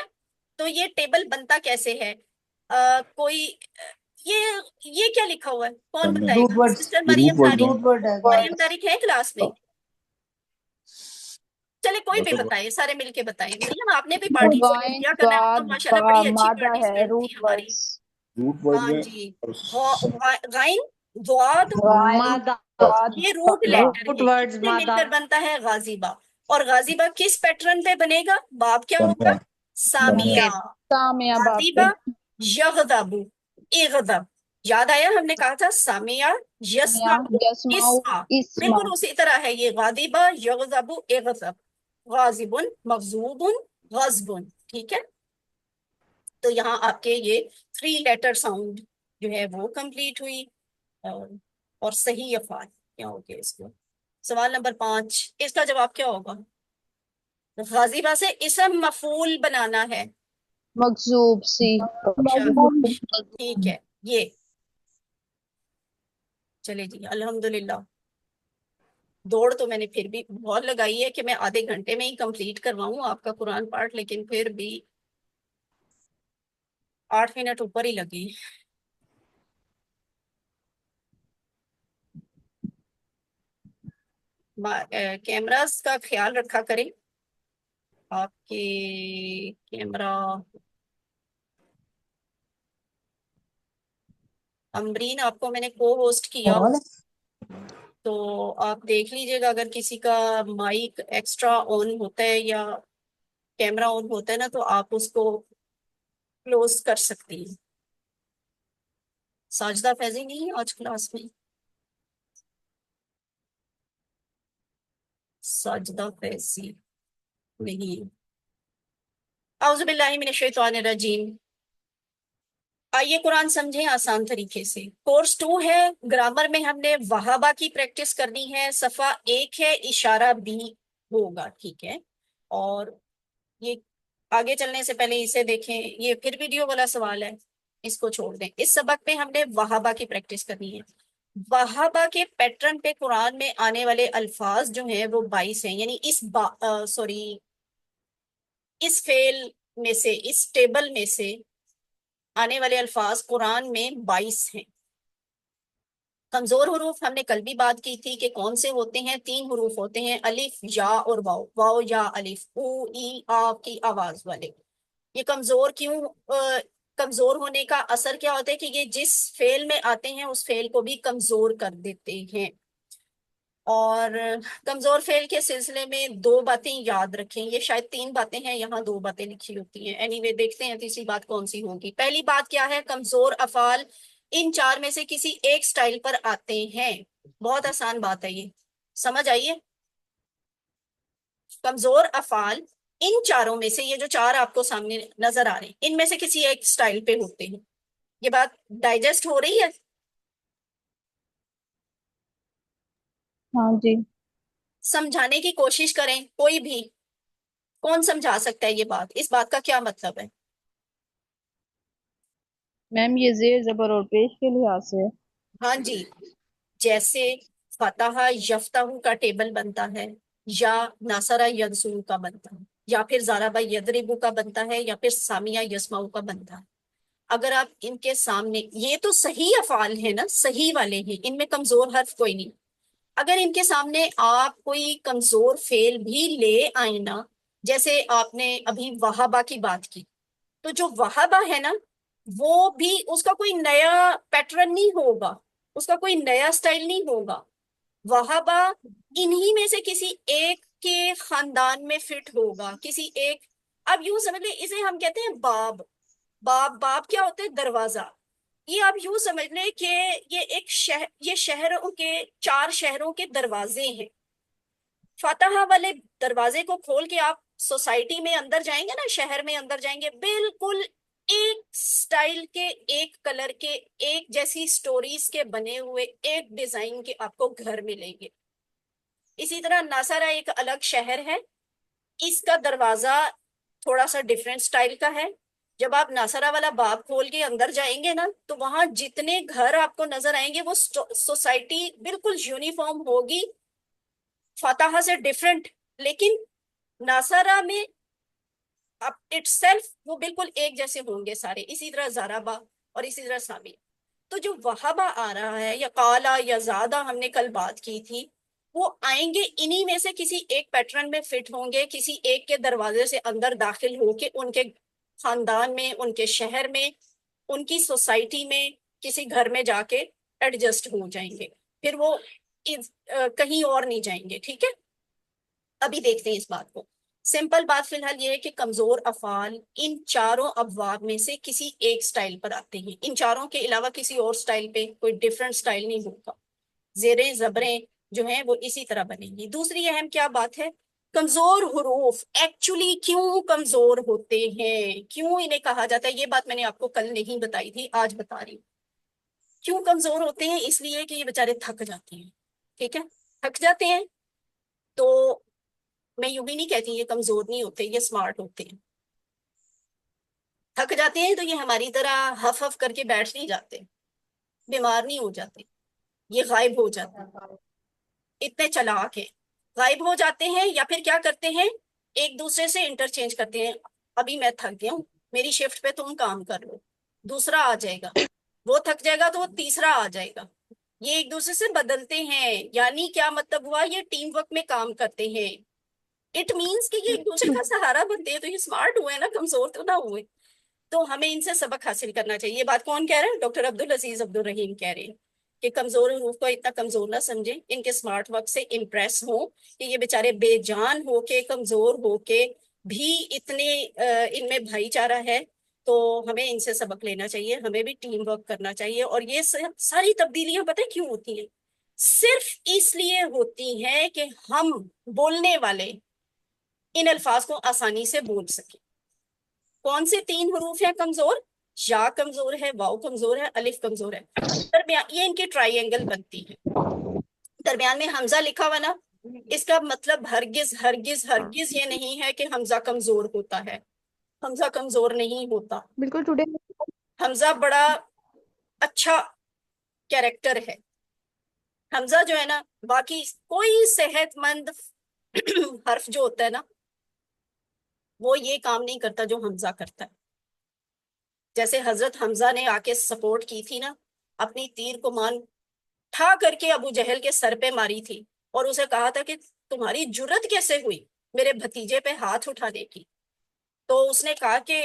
تو یہ ٹیبل بنتا کیسے ہے؟ کوئی یہ کیا لکھا ہوا ہے، کون بتائے روٹ گا؟ ورڈ، سسٹر یہ Maryam root word Tariq, root word ہے مریم طارق ہے کلاس میں؟ چلے کوئی بھی مطلب بتائے، سارے مل کے بتائیں۔ مریم آپ نے بھی پارٹیسپیٹ غائن کیا کرنا ہے، آپ تو ضاد ماشاءاللہ با بڑی اچھی مادہ ہے، پارٹیسپینٹ تھی روٹ ہماری۔ ورڈس۔ روٹ ورڈ ہاں میں جی، غائن، ضاد، غائن مادہ، ضاد یہ روٹ لیٹر روٹ ہے، ورڈز اس سے مل مادہ۔ کر بنتا ہے غازیبہ، اور غازیبہ کس پیٹرن پہ بنے گا؟ باب کیا ہوگا؟ سامیہ۔ سامعہ باب پہ۔ غازیبہ یغضب، اغضب، یاد آیا ہم نے کہا تھا سامیہ یسمع، یسمع اسمع، اسمع۔ بالکل اسی طرح ہے یہ، غاضبہ یغضب اغضب، غاضب مغضوب غضب، ٹھیک ہے۔ تو یہاں آپ کے یہ 3 لیٹر ساؤنڈ جو ہے وہ کمپلیٹ ہوئی، اور صحیح افعال کیا ہو گیا اس کو۔ سوال نمبر 5، اس کا جواب کیا ہوگا؟ غاضبہ سے اسم مفعول بنانا ہے، مغضوب سی۔ شاباش، ٹھیک ہے۔ یہ چلے جی، الحمدللہ دوڑ تو میں نے پھر بھی بہت لگائی ہے کہ میں آدھے گھنٹے میں ہی کمپلیٹ کرواؤں آپ کا قرآن پاٹ، لیکن پھر بھی 8 منٹ اوپر ہی لگی۔ کیمراز کا خیال رکھا کریں، آپ کے کیمرہ امرین آپ کو میں نے کو ہوسٹ کیا، تو آپ دیکھ لیجئے گا اگر کسی کا مائک ایکسٹرا آن ہوتا ہے یا کیمرہ آن ہوتا ہے نا تو آپ اس کو کلوز کر سکتی ہیں۔ ساجدہ فیضی نہیں ہے آج کلاس میں؟ ساجدہ فیضی نہیں۔ اعوذ باللہ من الشیطان الرجیم۔ آئیے قرآن سمجھیں آسان طریقے سے۔ کورس 2 ہے، گرامر میں ہم نے وہابہ کی پریکٹس کرنی ہے، صفحہ 1 ہے، اشارہ بھی ہوگا، ٹھیک ہے۔ اور یہ آگے چلنے سے پہلے اسے دیکھیں، یہ پھر ویڈیو والا سوال ہے، اس کو چھوڑ دیں۔ اس سبق میں ہم نے وہابہ کی پریکٹس کرنی ہے۔ وہابہ کے پیٹرن پہ قرآن میں آنے والے الفاظ جو ہیں وہ 22 ہیں، یعنی اس فعل میں سے، اس ٹیبل میں سے آنے والے الفاظ قرآن میں 22 ہیں۔ کمزور حروف ہم نے کل بھی بات کی تھی کہ کون سے ہوتے ہیں، 3 حروف ہوتے ہیں، الف، یا اور واو، واو یا الف، او ای آ کی آواز والے۔ یہ کمزور کیوں کمزور ہونے کا اثر کیا ہوتا ہے کہ یہ جس فعل میں آتے ہیں اس فعل کو بھی کمزور کر دیتے ہیں۔ اور کمزور فعل کے سلسلے میں 2 باتیں یاد رکھیں، یہ شاید 3 باتیں ہیں، یہاں 2 باتیں لکھی ہوتی ہیں، اینی وے دیکھتے ہیں تیسری بات کون سی ہوگی۔ پہلی بات کیا ہے، کمزور افعال ان 4 میں سے کسی ایک سٹائل پر آتے ہیں۔ بہت آسان بات ہے، یہ سمجھ آئیے۔ کمزور افعال ان 4 میں سے، یہ جو 4 آپ کو سامنے نظر آ رہے ہیں، ان میں سے کسی ایک سٹائل پہ ہوتے ہیں۔ یہ بات ڈائجسٹ ہو رہی ہے؟ ہاں جی۔ سمجھانے کی کوشش کریں، کوئی بھی، کون سمجھا سکتا ہے یہ بات، اس بات کا کیا مطلب ہے؟ میم یہ زیر زبر اور پیش کے لحاظ سے ہے۔ ہاں جی، جیسے فتح یفتح کا ٹیبل بنتا ہے، یا ناصرہ ینصر کا بنتا ہے، یا پھر ضرب یضرب کا بنتا ہے، یا پھر سامع یسمع کا بنتا ہے۔ اگر آپ ان کے سامنے، یہ تو صحیح افعال ہیں نا، صحیح والے ہیں، ان میں کمزور حرف کوئی نہیں۔ اگر ان کے سامنے آپ کوئی کمزور فعل بھی لے آئیں نا، جیسے آپ نے ابھی وہابہ کی بات کی، تو جو وہابہ ہے نا، وہ بھی اس کا کوئی نیا پیٹرن نہیں ہوگا، اس کا کوئی نیا سٹائل نہیں ہوگا۔ وہابہ انہی میں سے کسی ایک کے خاندان میں فٹ ہوگا، کسی ایک۔ اب یوں سمجھ لیں، اسے ہم کہتے ہیں باب۔ باب کیا ہوتا ہے؟ دروازہ۔ یہ آپ یوں سمجھ لیں کہ یہ ایک شہر، یہ شہروں کے، 4 شہروں کے دروازے ہیں۔ فاتحہ والے دروازے کو کھول کے آپ سوسائٹی میں اندر جائیں گے نا، شہر میں اندر جائیں گے، بالکل ایک سٹائل کے، ایک کلر کے، ایک جیسی سٹوریز کے بنے ہوئے، ایک ڈیزائن کے آپ کو گھر ملیں گے۔ اسی طرح ناصرہ ایک الگ شہر ہے، اس کا دروازہ تھوڑا سا ڈیفرنٹ سٹائل کا ہے۔ جب آپ ناصرہ والا باب کھول کے اندر جائیں گے نا، تو وہاں جتنے گھر آپ کو نظر آئیں گے وہ سوسائٹی بالکل یونیفارم ہوگی، فاتحہ سے ڈیفرنٹ، لیکن ناصرہ میں اٹ سیلف وہ بالکل ایک جیسے ہوں گے سارے۔ اسی طرح ضربہ اور اسی طرح سامع۔ تو جو وہابہ آ رہا ہے، یا قالا یا زادہ، ہم نے کل بات کی تھی، وہ آئیں گے انہی میں سے کسی ایک پیٹرن میں فٹ ہوں گے، کسی ایک کے دروازے سے اندر داخل ہو کے ان کے خاندان میں، ان کے شہر میں، ان کی سوسائٹی میں، کسی گھر میں جا کے ایڈجسٹ ہو جائیں گے، پھر وہ کہیں اور نہیں جائیں گے۔ ٹھیک ہے، ابھی دیکھتے ہیں اس بات کو۔ سمپل بات فی الحال یہ ہے کہ کمزور افعال ان چاروں ابواب میں سے کسی ایک سٹائل پر آتے ہیں، ان چاروں کے علاوہ کسی اور سٹائل پہ کوئی ڈیفرنٹ سٹائل نہیں ہوگا۔ زیریں زبریں جو ہیں وہ اسی طرح بنیں گی۔ دوسری اہم کیا بات ہے؟ کمزور حروف ایکچولی کیوں کمزور ہوتے ہیں، کیوں انہیں کہا جاتا ہے؟ یہ بات میں نے آپ کو کل نہیں بتائی تھی، آج بتا رہی ہوں۔ کیوں کمزور ہوتے ہیں؟ اس لیے کہ یہ بیچارے تھک جاتے ہیں۔ ٹھیک ہے، تھک جاتے ہیں، تو میں یوں بھی نہیں کہتی یہ کمزور نہیں ہوتے، یہ سمارٹ ہوتے ہیں۔ تھک جاتے ہیں تو یہ ہماری طرح ہف ہف کر کے بیٹھ نہیں جاتے، بیمار نہیں ہو جاتے، یہ غائب ہو جاتے ہیں، اتنے چلاک ہیں۔ غائب ہو جاتے ہیں، یا پھر کیا کرتے ہیں، ایک دوسرے سے انٹرچینج کرتے ہیں۔ ابھی میں تھک گیا ہوں، میری شفٹ پہ تم کام کر لو، دوسرا آ جائے گا، وہ تھک جائے گا تو وہ تیسرا آ جائے گا۔ یہ ایک دوسرے سے بدلتے ہیں، یعنی کیا مطلب ہوا؟ یہ ٹیم ورک میں کام کرتے ہیں۔ اٹ مینس کہ یہ ایک دوسرے کا سہارا بنتے ہیں، تو یہ اسمارٹ ہوئے نا، کمزور تو نہ ہوئے۔ تو ہمیں ان سے سبق حاصل کرنا چاہیے۔ یہ بات کون کہہ رہے ہیں؟ ڈاکٹر عبدالعزیز عبدالرحیم کہہ رہے ہیں کہ کمزور حروف کو اتنا کمزور نہ سمجھیں، ان کے اسمارٹ ورک سے امپریس ہوں کہ یہ بیچارے بے جان ہو کے، کمزور ہو کے بھی اتنے ان میں بھائی چارہ ہے۔ تو ہمیں ان سے سبق لینا چاہیے، ہمیں بھی ٹیم ورک کرنا چاہیے۔ اور یہ ساری تبدیلیاں پتہ ہے کیوں ہوتی ہیں؟ صرف اس لیے ہوتی ہیں کہ ہم بولنے والے ان الفاظ کو آسانی سے بول سکیں۔ کون سے 3 حروف ہیں کمزور؟ یا کمزور ہے، واؤ کمزور ہے، الف کمزور ہے۔ درمیان یہ ان کی ٹرائی اینگل بنتی ہے، درمیان میں حمزہ لکھا ہوا نا، اس کا مطلب ہرگز ہرگز ہرگز یہ نہیں ہے کہ حمزہ کمزور ہوتا ہے۔ حمزہ کمزور نہیں ہوتا، بالکل ٹوڈے حمزہ بڑا اچھا کیریکٹر ہے۔ حمزہ جو ہے نا، باقی کوئی صحت مند حرف جو ہوتا ہے نا، وہ یہ کام نہیں کرتا جو حمزہ کرتا ہے۔ جیسے حضرت حمزہ نے آ کے سپورٹ کی تھی نا، اپنی تیر کمان ٹھا کر کے ابو جہل کے سر پہ ماری تھی، اور اسے کہا تھا کہ تمہاری جرت کیسے ہوئی میرے بھتیجے پہ ہاتھ اٹھانے کی؟ تو اس نے کہا کہ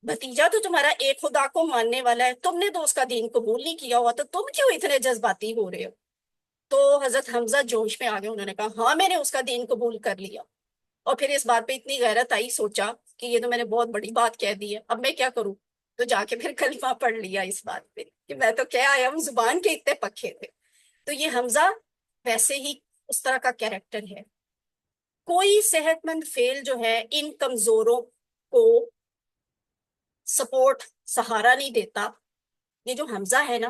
بھتیجا تو تمہارا ایک خدا کو ماننے والا ہے، تم نے تو اس کا دین قبول نہیں کیا ہوا، تو تم کیوں اتنے جذباتی ہو رہے ہو؟ تو حضرت حمزہ جوش میں آ گئے، انہوں نے کہا ہاں میں نے اس کا دین قبول کر لیا۔ اور پھر اس بات پہ اتنی غیرت آئی، سوچا کہ یہ تو میں نے بہت بڑی بات کہہ دی ہے، اب میں کیا کروں؟ تو جا کے پھر کلمہ پڑھ لیا اس بات پہ کہ میں تو کیا آیا ہوں، زبان کے اتنے پکے تھے۔ تو یہ حمزہ ویسے ہی اس طرح کا کیریکٹر ہے۔ کوئی صحت مند فعل جو ہے ان کمزوروں کو سپورٹ، سہارا نہیں دیتا۔ یہ جو حمزہ ہے نا،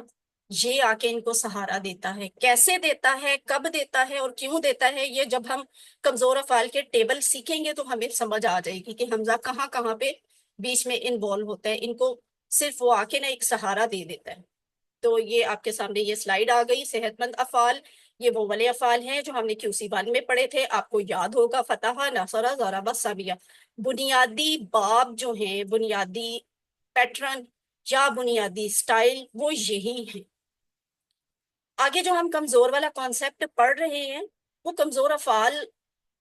یہ آ کے ان کو سہارا دیتا ہے۔ کیسے دیتا ہے، کب دیتا ہے اور کیوں دیتا ہے، یہ جب ہم کمزور افعال کے ٹیبل سیکھیں گے تو ہمیں سمجھ آ جائے گی کہ حمزہ کہاں کہاں پہ بیچ میں انوالو ہوتا ہے، ان کو صرف وہ آ کے نا ایک سہارا دے دیتا ہے. تو یہ آپ کے سامنے یہ سلائیڈ آ گئی. صحت مند افعال یہ وہ والے افعال ہیں جو ہم نے QC1 میں پڑھے تھے. آپ کو یاد ہوگا فتح، نصرہ، ضرب، سبیہ. بنیادی باب جو ہیں، بنیادی پیٹرن یا بنیادی سٹائل وہ یہی ہیں. آگے جو ہم کمزور والا کانسیپٹ پڑھ رہے ہیں وہ کمزور افعال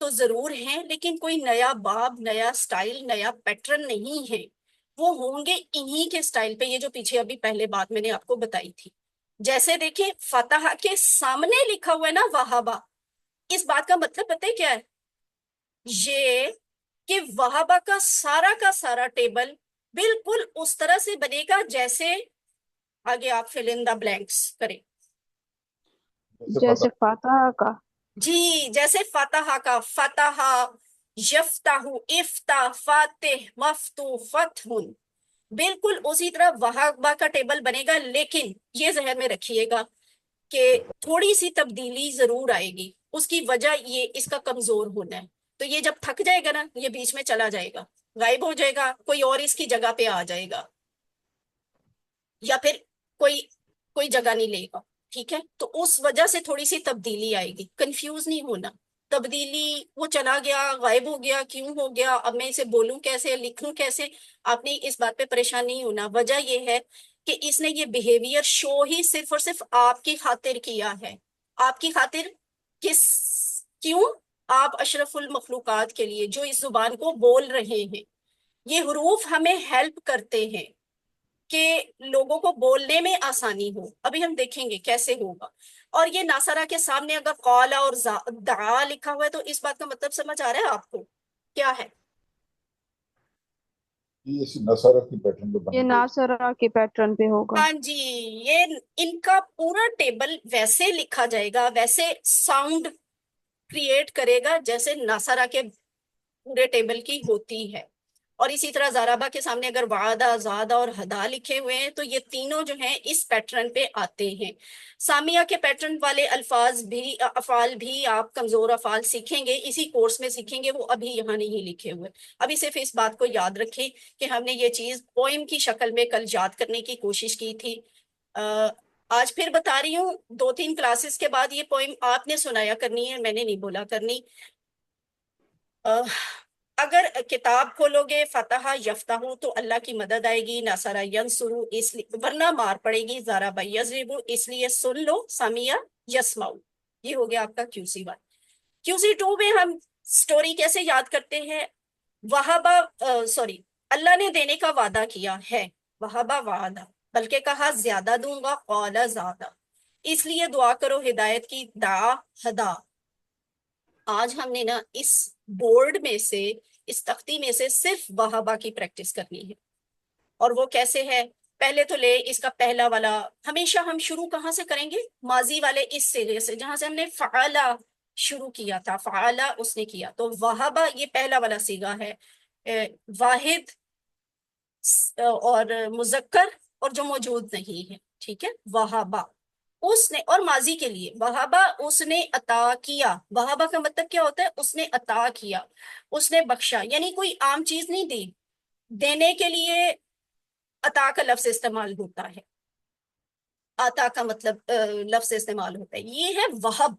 تو ضرور ہیں، لیکن کوئی نیا باب، نیا سٹائل، نیا پیٹرن نہیں ہے. وہ ہوں گے انہی کے سٹائل پہ، یہ جو پیچھے ابھی پہلے بات میں نے آپ کو بتائی تھی. جیسے دیکھیں فتح کے سامنے لکھا ہوا ہے نا وہابہ، اس بات کا مطلب پتہ ہے کیا ہے؟ یہ کہ وہابہ کا سارا ٹیبل بالکل اس طرح سے بنے گا جیسے، آگے آپ فل ان دا بلینکس کریں. جیسے فاتحہ کا. جی جیسے فتح کا، فتح، یفتح، افتح، فاتح، مفتوح، فتح، بالکل اسی طرح وہابہ کا ٹیبل بنے گا. لیکن یہ ذہن میں رکھیے گا کہ تھوڑی سی تبدیلی ضرور آئے گی. اس کی وجہ یہ اس کا کمزور ہونا ہے. تو یہ جب تھک جائے گا نا، یہ بیچ میں چلا جائے گا، غائب ہو جائے گا، کوئی اور اس کی جگہ پہ آ جائے گا، یا پھر کوئی جگہ نہیں لے گا. ٹھیک ہے، تو اس وجہ سے تھوڑی سی تبدیلی آئے گی. کنفیوز نہیں ہونا. تبدیلی، وہ چلا گیا، غائب ہو گیا، کیوں ہو گیا، اب میں اسے بولوں کیسے، لکھوں کیسے، آپ نے اس بات پہ پریشان نہیں ہونا. وجہ یہ ہے کہ اس نے یہ بیہیویئر شو ہی صرف اور صرف آپ کی خاطر کیا ہے. آپ کی خاطر کیوں؟ آپ اشرف المخلوقات کے لیے جو اس زبان کو بول رہے ہیں. یہ حروف ہمیں ہیلپ کرتے ہیں کہ لوگوں کو بولنے میں آسانی ہو. ابھی ہم دیکھیں گے کیسے ہوگا. اور یہ ناصرہ کے سامنے اگر قال اور دعا لکھا ہوا ہے تو اس بات کا مطلب سمجھ آ رہا ہے آپ کو کیا ہے؟ یہ اسی نصارہ کی پیٹرن پہ یہ بنے گا. ناصرہ کے پیٹرن پہ ہوگا. ہاں جی، یہ ان کا پورا ٹیبل ویسے لکھا جائے گا، ویسے ساؤنڈ کریٹ کرے گا جیسے ناصرہ کے پورے ٹیبل کی ہوتی ہے. اور اسی طرح زارابا کے سامنے اگر وعدہ، زادہ اور ہدا لکھے ہوئے ہیں تو یہ تینوں جو ہیں اس پیٹرن پہ آتے ہیں. سامیہ کے پیٹرن والے الفاظ بھی، افعال بھی آپ کمزور افعال سیکھیں گے، اسی کورس میں سیکھیں گے، وہ ابھی یہاں نہیں لکھے ہوئے. ابھی صرف اس بات کو یاد رکھیں کہ ہم نے یہ چیز پوئم کی شکل میں کل یاد کرنے کی کوشش کی تھی. آج پھر بتا رہی ہوں، 2-3 کلاسز کے بعد یہ پوئم آپ نے سنایا کرنی ہے، میں نے نہیں بولا کرنی. اگر کتاب کھولو گے فتح یفتح تو اللہ کی مدد آئے گی، ناصرہ ینصرو اس لیے، ورنہ مار پڑے گی، ضرب یضرب اس لیے سن لو، سمیع یسمعو. یہ ہو گیا آپ کا QC1. QC2 میں ہم سٹوری کیسے یاد کرتے ہیں؟ وہابا، سوری، اللہ نے دینے کا وعدہ کیا ہے، وہابا وعدہ، بلکہ کہا زیادہ دوں گا، قال زیادہ، اس لیے دعا کرو ہدایت کی، دعا ہدا. آج ہم نے نا اس بورڈ میں سے، اس تختی میں سے صرف وہابا کی پریکٹس کرنی ہے. اور وہ کیسے ہے؟ پہلے تو لے اس کا پہلا والا. ہمیشہ ہم شروع کہاں سے کریں گے؟ ماضی والے اس صیغے سے، جہاں سے ہم نے فعلا شروع کیا تھا، فعلا اس نے کیا. تو وہابا یہ پہلا والا صیغہ ہے، واحد اور مذکر اور جو موجود نہیں ہے. ٹھیک ہے، وہابا اس نے، اور ماضی کے لیے وہابا اس نے عطا کیا. وہابا کا مطلب کیا ہوتا ہے؟ اس نے عطا کیا، اس نے بخشا. یعنی کوئی عام چیز نہیں دی. دینے کے لیے عطا کا لفظ استعمال ہوتا ہے، عطا کا مطلب لفظ استعمال ہوتا ہے. یہ ہے وہب.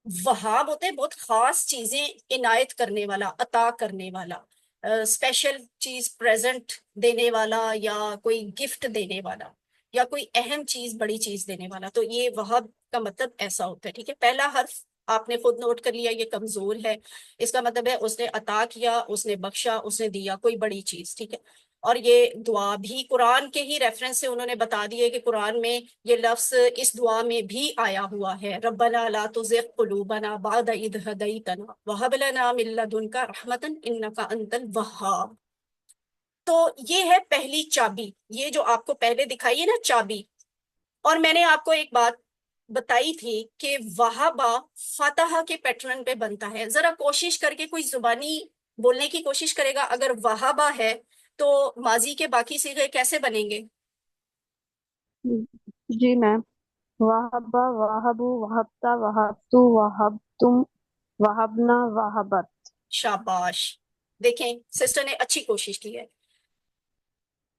وہاب ہوتے ہیں بہت خاص چیزیں عنایت کرنے والا، عطا کرنے والا، اسپیشل چیز پریزنٹ دینے والا، یا کوئی گفٹ دینے والا، یا کوئی اہم چیز، بڑی چیز دینے والا. تو یہ وہب کا مطلب ایسا ہوتا ہے. ٹھیک ہے، پہلا حرف آپ نے خود نوٹ کر لیا، یہ کمزور ہے. اس کا مطلب ہے اس نے عطا کیا، اس نے بخشا، اس نے دیا کوئی بڑی چیز. ٹھیک ہے، اور یہ دعا بھی قرآن کے ہی ریفرنس سے انہوں نے بتا دیے کہ قرآن میں یہ لفظ اس دعا میں بھی آیا ہوا ہے، ربنا لا تزغ قلوبنا بعد اذ ہدیتنا وہب لنا من لدنک رحمتا انک انت الوہاب. تو یہ ہے پہلی چابی، یہ جو آپ کو پہلے دکھائی ہے نا چابی. اور میں نے آپ کو ایک بات بتائی تھی کہ وہابا فتح کے پیٹرن پہ بنتا ہے. ذرا کوشش کر کے کوئی زبانی بولنے کی کوشش کرے گا. اگر وہابا ہے تو ماضی کے باقی صیغے کیسے بنیں گے؟ جی میم، وہبا، وہبو، وہبتا، وہبتو، وہبتم، وہبنا، وہبت. شاباش، دیکھیں سسٹر نے اچھی کوشش کی ہے.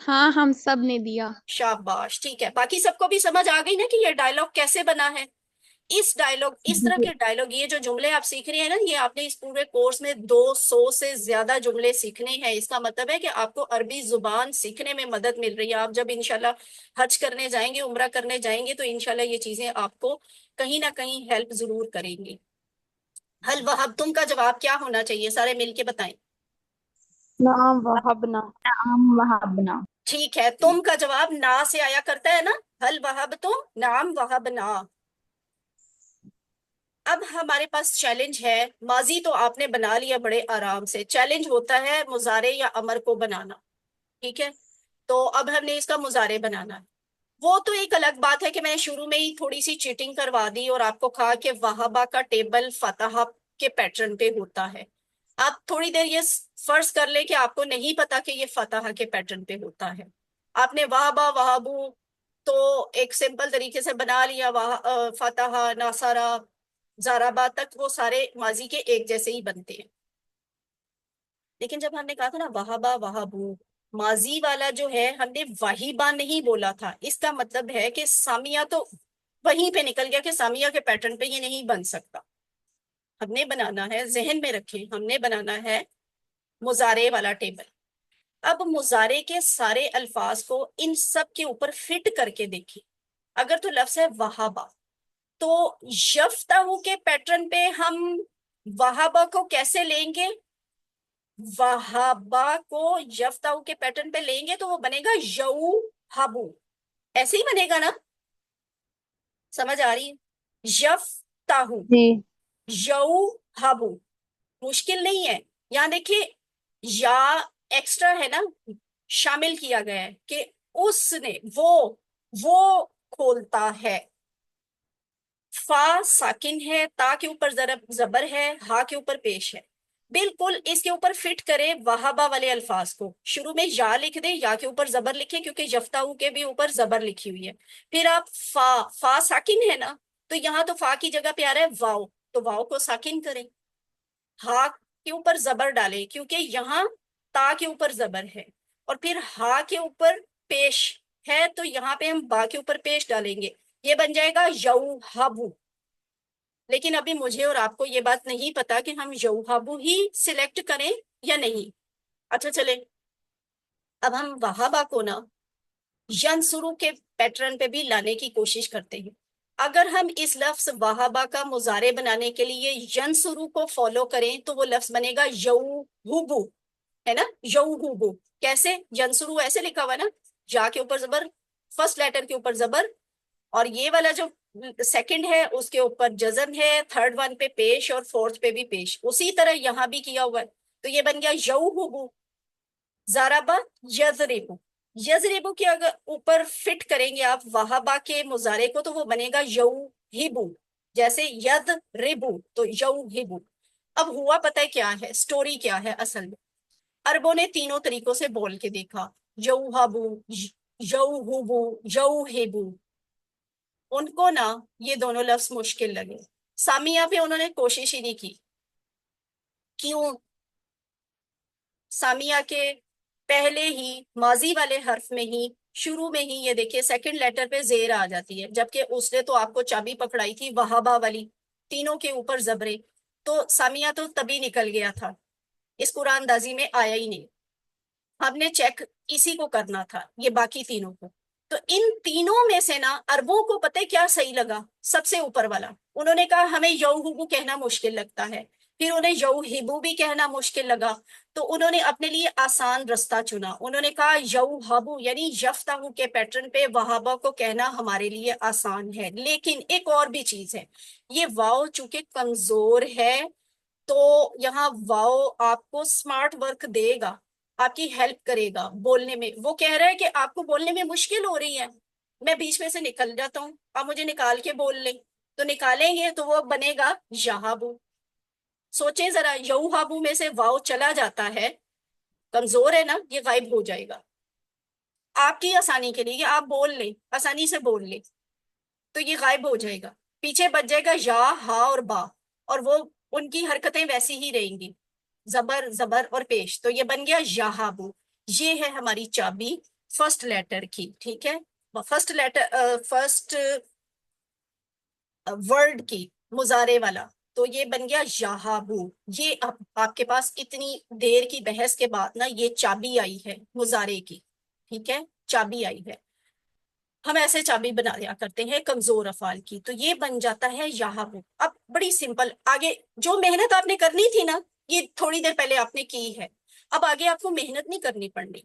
ہاں ہم سب نے دیا. شاباش، ٹھیک ہے، باقی سب کو بھی سمجھ آ گئی نا کہ یہ ڈائلگ کیسے بنا ہے. اس ڈائلگ، اس طرح کے ڈائلگ، یہ جو جملے آپ سیکھ رہے ہیں نا، یہ آپ نے اس پورے کورس میں 200 سے زیادہ جملے سیکھنے ہیں. اس کا مطلب ہے کہ آپ کو عربی زبان سیکھنے میں مدد مل رہی ہے. آپ جب انشاءاللہ حج کرنے جائیں گے، عمرہ کرنے جائیں گے، تو انشاءاللہ یہ چیزیں آپ کو کہیں نہ کہیں ہیلپ ضرور کریں گی. حل وہب تم کا جواب کیا ہونا چاہیے؟ سارے مل کے بتائیں. نعم وہبنا. نعم وہبنا. ٹھیک ہے، تم کا جواب نا سے آیا کرتا ہے نا. حل وہب تم، نعم وہبنا. اب ہمارے پاس چیلنج ہے. ماضی تو آپ نے بنا لیا بڑے آرام سے. چیلنج ہوتا ہے مضارع یا امر کو بنانا. ٹھیک ہے، تو اب ہم نے اس کا مضارع بنانا ہے. وہ تو ایک الگ بات ہے کہ میں نے شروع میں ہی تھوڑی سی چیٹنگ کروا دی اور آپ کو کہا کہ وہابہ کا ٹیبل فتح کے پیٹرن پہ ہوتا ہے. آپ تھوڑی دیر یہ فرض کر لیں کہ آپ کو نہیں پتا کہ یہ فتح کے پیٹرن پہ ہوتا ہے. آپ نے وہابہ وہابو تو ایک سمپل طریقے سے بنا لیا. فتح، ناصرہ، زارابا تک وہ سارے ماضی کے ایک جیسے ہی بنتے ہیں. لیکن جب ہم نے کہا تھا نا وہابا وہابو، ماضی والا جو ہے ہم نے واہبہ نہیں بولا تھا. اس کا مطلب ہے کہ سامیہ تو وہیں پہ نکل گیا کہ سامیہ کے پیٹرن پہ یہ نہیں بن سکتا. ہم نے بنانا ہے، ذہن میں رکھیں، ہم نے بنانا ہے مضارع والا ٹیبل. اب مضارع کے سارے الفاظ کو ان سب کے اوپر فٹ کر کے دیکھیں. اگر تو لفظ ہے وہابہ، تو یفتح کے پیٹرن پہ ہم وہابہ کو کیسے لیں گے؟ وہابہ کو یفتح کے پیٹرن پہ لیں گے تو وہ بنے گا یوہبو. ایسے ہی بنے گا نا؟ سمجھ آ رہی ہے؟ یفتح، جی. یوہبو. مشکل نہیں ہے. یہاں دیکھیے یا ایکسٹرا ہے نا، شامل کیا گیا ہے کہ اس نے، وہ کھولتا ہے. فا ساکن ہے، تا کے اوپر زبر ہے، ہا کے اوپر پیش ہے. بالکل اس کے اوپر فٹ کرے وہابہ والے الفاظ کو. شروع میں یا لکھ دیں، یا کے اوپر زبر لکھیں کیونکہ یفتح کے بھی اوپر زبر لکھی ہوئی ہے. پھر آپ فا ساکن ہے نا، تو یہاں تو فا کی جگہ پہ آ رہا ہے واؤ، تو واؤ کو ساکن کریں. ہا کے اوپر زبر ڈالیں کیونکہ یہاں تا کے اوپر زبر ہے، اور پھر ہا کے اوپر پیش ہے تو یہاں پہ ہم با کے اوپر پیش ڈالیں گے. یہ بن جائے گا یوہبو. لیکن ابھی مجھے اور آپ کو یہ بات نہیں پتا کہ ہم یوہبو ہی سلیکٹ کریں یا نہیں. اچھا چلیں، اب ہم وہابہ کو نا ینصرو کے پیٹرن پہ بھی لانے کی کوشش کرتے ہیں. اگر ہم اس لفظ وہابہ کا مضارع بنانے کے لیے ینصرو کو فالو کریں تو وہ لفظ بنے گا یوہبو، ہے نا؟ یوہبو. کیسے؟ ینصرو ایسے لکھا ہوا ہے نا، جا کے اوپر زبر، فرسٹ لیٹر کے اوپر زبر، اور یہ والا جو سیکنڈ ہے اس کے اوپر جزم ہے، تھرڈ ون پہ پیش اور فورتھ پہ بھی پیش. اسی طرح یہاں بھی کیا ہوا ہے، تو یہ بن گیا یوہبو. زارابا یضربو. یضربو کے اگر اوپر فٹ کریں گے آپ وہابہ کے مضارع کو تو وہ بنے گا یوہبو. جیسے یضربو تو یوہبو. اب ہوا پتہ ہے کیا ہے، سٹوری کیا ہے اصل میں؟ عربوں نے تینوں طریقوں سے بول کے دیکھا، یوہبو، یوہبو، یوہبو. ان کو نا یہ دونوں لفظ مشکل لگے. سامیہ پہ انہوں نے کوشش ہی نہیں کی. کیوں؟ سامیہ کے پہلے ہی ماضی والے حرف میں ہی شروع میں ہی یہ دیکھیں سیکنڈ لیٹر پہ زیر آ جاتی ہے، جبکہ اس نے تو آپ کو چابی پکڑائی تھی وہابہ والی، تینوں کے اوپر زبریں. تو سامیہ تو تبھی نکل گیا تھا، اس قرآن اندازی میں آیا ہی نہیں. ہم نے چیک اسی کو کرنا تھا، یہ باقی تینوں کو. تو ان تینوں میں سے نا عربوں کو پتہ ہے کیا صحیح لگا؟ سب سے اوپر والا. انہوں نے کہا ہمیں یوہبو کہنا مشکل لگتا ہے، پھر انہیں یوہبو بھی کہنا مشکل لگا، تو انہوں نے اپنے لیے آسان رستہ چنا. انہوں نے کہا یوہبو یعنی یفتح کے پیٹرن پہ وہابہ کو کہنا ہمارے لیے آسان ہے. لیکن ایک اور بھی چیز ہے، یہ واؤ چونکہ کمزور ہے تو یہاں واؤ آپ کو سمارٹ ورک دے گا، آپ کی ہیلپ کرے گا بولنے میں. وہ کہہ رہا ہے کہ آپ کو بولنے میں مشکل ہو رہی ہے، میں بیچ میں سے نکل جاتا ہوں، آپ مجھے نکال کے بول لیں. تو نکالیں گے تو وہ بنے گا یہابو. سوچیں ذرا، یوہابو میں سے واؤ چلا جاتا ہے، کمزور ہے نا، یہ غائب ہو جائے گا. آپ کی آسانی کے لیے آپ بول لیں، آسانی سے بول لیں، تو یہ غائب ہو جائے گا. پیچھے بچ جائے گا یا، ہا اور با، اور وہ ان کی حرکتیں ویسی ہی رہیں گی، زبر زبر اور پیش. تو یہ بن گیا یہابو. یہ ہے ہماری چابی فرسٹ لیٹر کی، ٹھیک ہے، فرسٹ لیٹر فرسٹ ورڈ کی، مضارع والا، تو یہ بن گیا یہابو۔ یہ آپ کے پاس اتنی دیر کی بحث کے بعد نا یہ چابی آئی ہے مضارع کی، ٹھیک ہے، چابی آئی ہے۔ ہم ایسے چابی بنا دیا کرتے ہیں کمزور افعال کی، تو یہ بن جاتا ہے یہابو۔ اب بڑی سمپل، آگے جو محنت آپ نے کرنی تھی نا یہ تھوڑی دیر پہلے آپ نے کی ہے، اب آگے آپ کو محنت نہیں کرنی پڑنی۔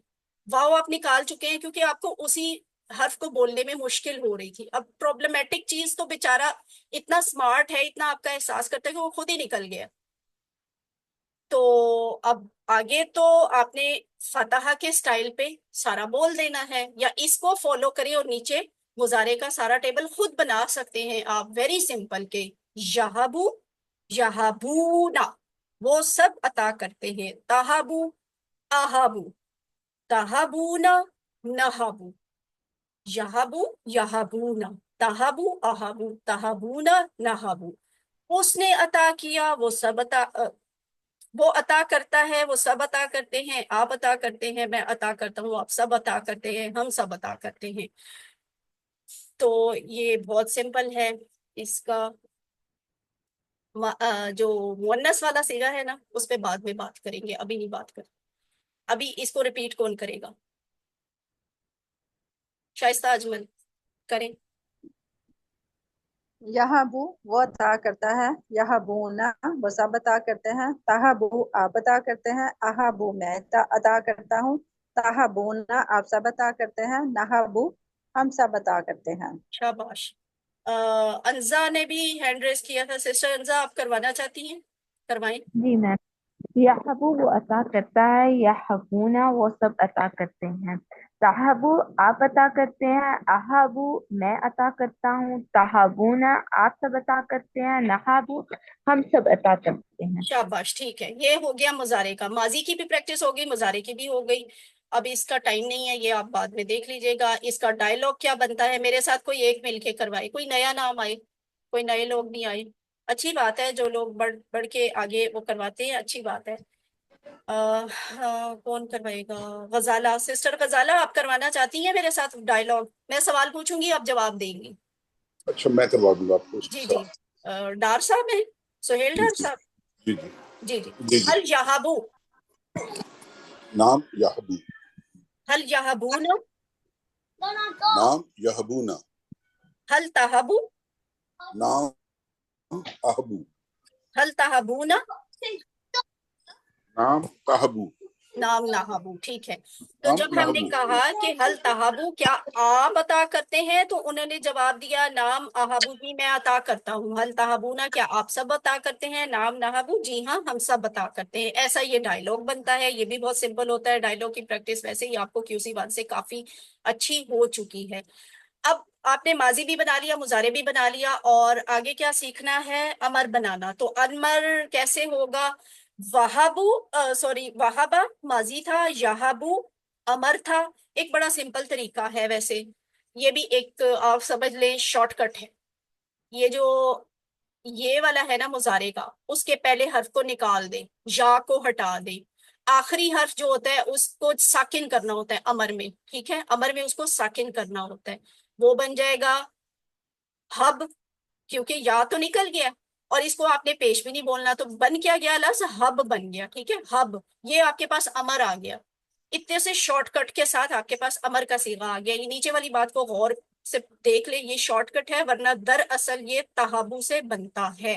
واو آپ نکال چکے ہیں کیونکہ آپ کو اسی حرف کو بولنے میں مشکل ہو رہی تھی۔ اب پرابلمٹک چیز تو بیچارہ اتنا سمارٹ ہے، اتنا آپ کا احساس کرتا ہے کہ وہ خود ہی نکل گیا۔ تو اب آگے تو آپ نے فتح کے سٹائل پہ سارا بول دینا ہے، یا اس کو فالو کریں اور نیچے مضارع کا سارا ٹیبل خود بنا سکتے ہیں آپ، ویری سمپل کہ یہابو، یہابونا، وہ سب عطا کرتے ہیں، تہابو، اہابو، تہابونا، نہابو، یہابو، یہابونا، تہابو، اہابو، تہابونا، نہابو۔ اس نے عطا کیا، وہ عطا کرتا ہے، وہ سب عطا کرتے ہیں، آپ عطا کرتے ہیں، میں عطا کرتا ہوں، آپ سب عطا کرتے ہیں، ہم سب عطا کرتے ہیں۔ تو یہ بہت سمپل ہے۔ اس کا جو مؤنث والا صیغہ ہے نا اس پہ بعد میں بات کریں گے، ابھی نہیں بات کریں۔ ابھی اس کو ریپیٹ کون کرے گا؟ شائستہ اجمل کریں۔ یہابو وہ عطا کرتا ہے، یہابونا وہ سب عطا کرتے ہیں، تہابو آپ عطا کرتے ہیں، اہابو میں عطا کرتا ہوں، تہابونا آپ سب عطا کرتے ہیں، نہابو ہم سب عطا کرتے ہیں۔ شاباش۔ انزا نے بھی ہینڈ ریز کیا تھا، سسٹر انزا آپ کروانا چاہتی ہیں؟ کروائیں۔ جی میم، یحبو وہ عطا کرتا ہے، یحبونا وہ سب عطا کرتے ہیں، تہابو آپ عطا کرتے ہیں، اہابو میں عطا کرتا ہوں، تہابونا آپ سب عطا کرتے ہیں، نہابو ہم سب عطا کرتے ہیں۔ شاباش، ٹھیک ہے، یہ ہو گیا مضارع کا۔ ماضی کی بھی پریکٹس ہوگی، مضارع کی بھی ہو گئی۔ اب اس کا ٹائم نہیں ہے، یہ آپ بعد میں دیکھ لیجئے گا۔ اس کا ڈائلاگ کیا بنتا ہے، میرے ساتھ کوئی ایک مل کے کروائے، کوئی نیا نام آئے، کوئی نئے لوگ نہیں آئے۔ اچھی بات ہے جو لوگ بڑھ کے آگے وہ کرواتے ہیں، اچھی بات ہے۔ کون کروائے گا؟ غزالہ، سسٹر غزالہ آپ کروانا چاہتی ہیں میرے ساتھ ڈائلاگ؟ میں سوال پوچھوں گی، آپ جواب دیں گی۔ اچھا میں کروا دوں گا آپ کو اس جی کے جی، ساتھ۔ ڈار صاحب ہیں، سہیل ڈار صاحب؟ جی جی جی جی۔ جی جی۔ هل یہابو، نام یحبو، هل یہبون، نام یحبونا، هل تہبو، نام اہبو، هل تہبون، نام تہبو، نام نہبو، ٹھیک ہے۔ تو نام جب ہم نے نہبو۔ کہا کہ ہل تہبو کیا آپ عطا کرتے ہیں، تو انہوں نے جواب دیا نام اہبو بھی میں عطا کرتا ہوں، ہل تہبونا کیا آپ سب عطا کرتے ہیں، نام نہبو جی ہاں ہم سب عطا کرتے ہیں۔ ایسا یہ ڈائلاگ بنتا ہے، یہ بھی بہت سمپل ہوتا ہے۔ ڈائلاگ کی پریکٹس ویسے ہی آپ کو QC1 سے کافی اچھی ہو چکی ہے۔ اب آپ نے ماضی بھی بنا لیا، مضارع بھی بنا لیا، اور آگے کیا سیکھنا ہے؟ امر بنانا۔ تو امر کیسے ہوگا؟ وہابو، سوری وہابا ماضی تھا، یہابو امر تھا۔ ایک بڑا سمپل طریقہ ہے ویسے، یہ بھی ایک آپ سمجھ لیں شارٹ کٹ ہے۔ یہ جو یہ والا ہے نا مضارع کا، اس کے پہلے حرف کو نکال دیں، یا کو ہٹا دیں، آخری حرف جو ہوتا ہے اس کو ساکن کرنا ہوتا ہے امر میں، ٹھیک ہے، امر میں اس کو ساکن کرنا ہوتا ہے، وہ بن جائے گا ہب، کیونکہ یا تو نکل گیا اور اس کو آپ نے پیش بھی نہیں بولنا، تو بن کیا گیا؟ لفظ ہب بن گیا، ٹھیک ہے، ہب، یہ آپ کے پاس امر آ گیا۔ اتنے سے شارٹ کٹ کے ساتھ آپ کے پاس امر کا صیغہ آ گیا۔ یہ نیچے والی بات کو غور سے دیکھ لیں، یہ شارٹ کٹ ہے، ورنہ دراصل یہ تہابو سے بنتا ہے۔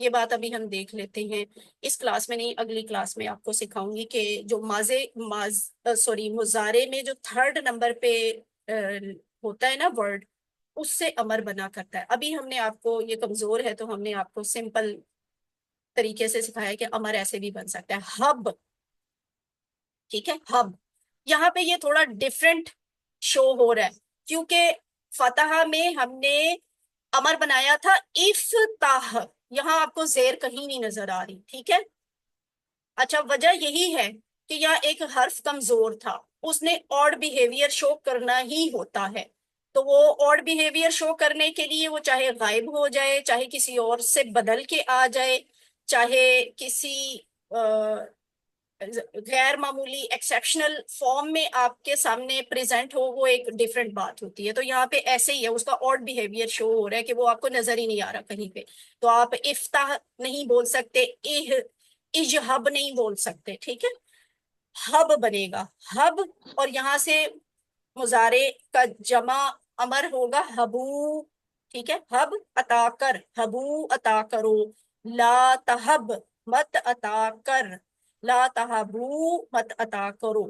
یہ بات ابھی ہم دیکھ لیتے ہیں، اس کلاس میں نہیں، اگلی کلاس میں آپ کو سکھاؤں گی کہ جو مضارع میں جو تھرڈ نمبر پہ ہوتا ہے نا ورڈ، اس سے امر بنا کرتا ہے۔ ابھی ہم نے آپ کو، یہ کمزور ہے تو ہم نے آپ کو سمپل طریقے سے سکھایا کہ امر ایسے بھی بن سکتا ہے، ہب، ٹھیک ہے، ہب۔ یہاں پہ یہ تھوڑا ڈفرینٹ شو ہو رہا ہے، کیونکہ فتح میں ہم نے امر بنایا تھا افتح، یہاں آپ کو زیر کہیں نہیں نظر آ رہی، ٹھیک ہے۔ اچھا، وجہ یہی ہے کہ یہاں ایک حرف کمزور تھا، اس نے آڈ بیہیویئر شو کرنا ہی ہوتا ہے، تو وہ آڈ بیہیویئر شو کرنے کے لیے وہ چاہے غائب ہو جائے، چاہے کسی اور سے بدل کے آ جائے، چاہے کسی غیر معمولی ایکسیپشنل فارم میں آپ کے سامنے پریزنٹ ہو، وہ ایک ڈفرینٹ بات ہوتی ہے. تو یہاں پہ ایسے ہی ہے، اس کا اور بیہیویئر شو ہو رہا ہے کہ وہ آپ کو نظر ہی نہیں آ رہا کہیں پہ. تو آپ افتح نہیں بول سکتے، اجہب نہیں بول سکتے، ٹھیک ہے. ہب بنے گا، ہب، اور یہاں سے مضارع کا جمع امر ہوگا ہبو، ٹھیک ہے. ہب عطا کر، ہبو عطا کرو. لا تہب مت عطا کر، لا تہبو مت عطا کرو.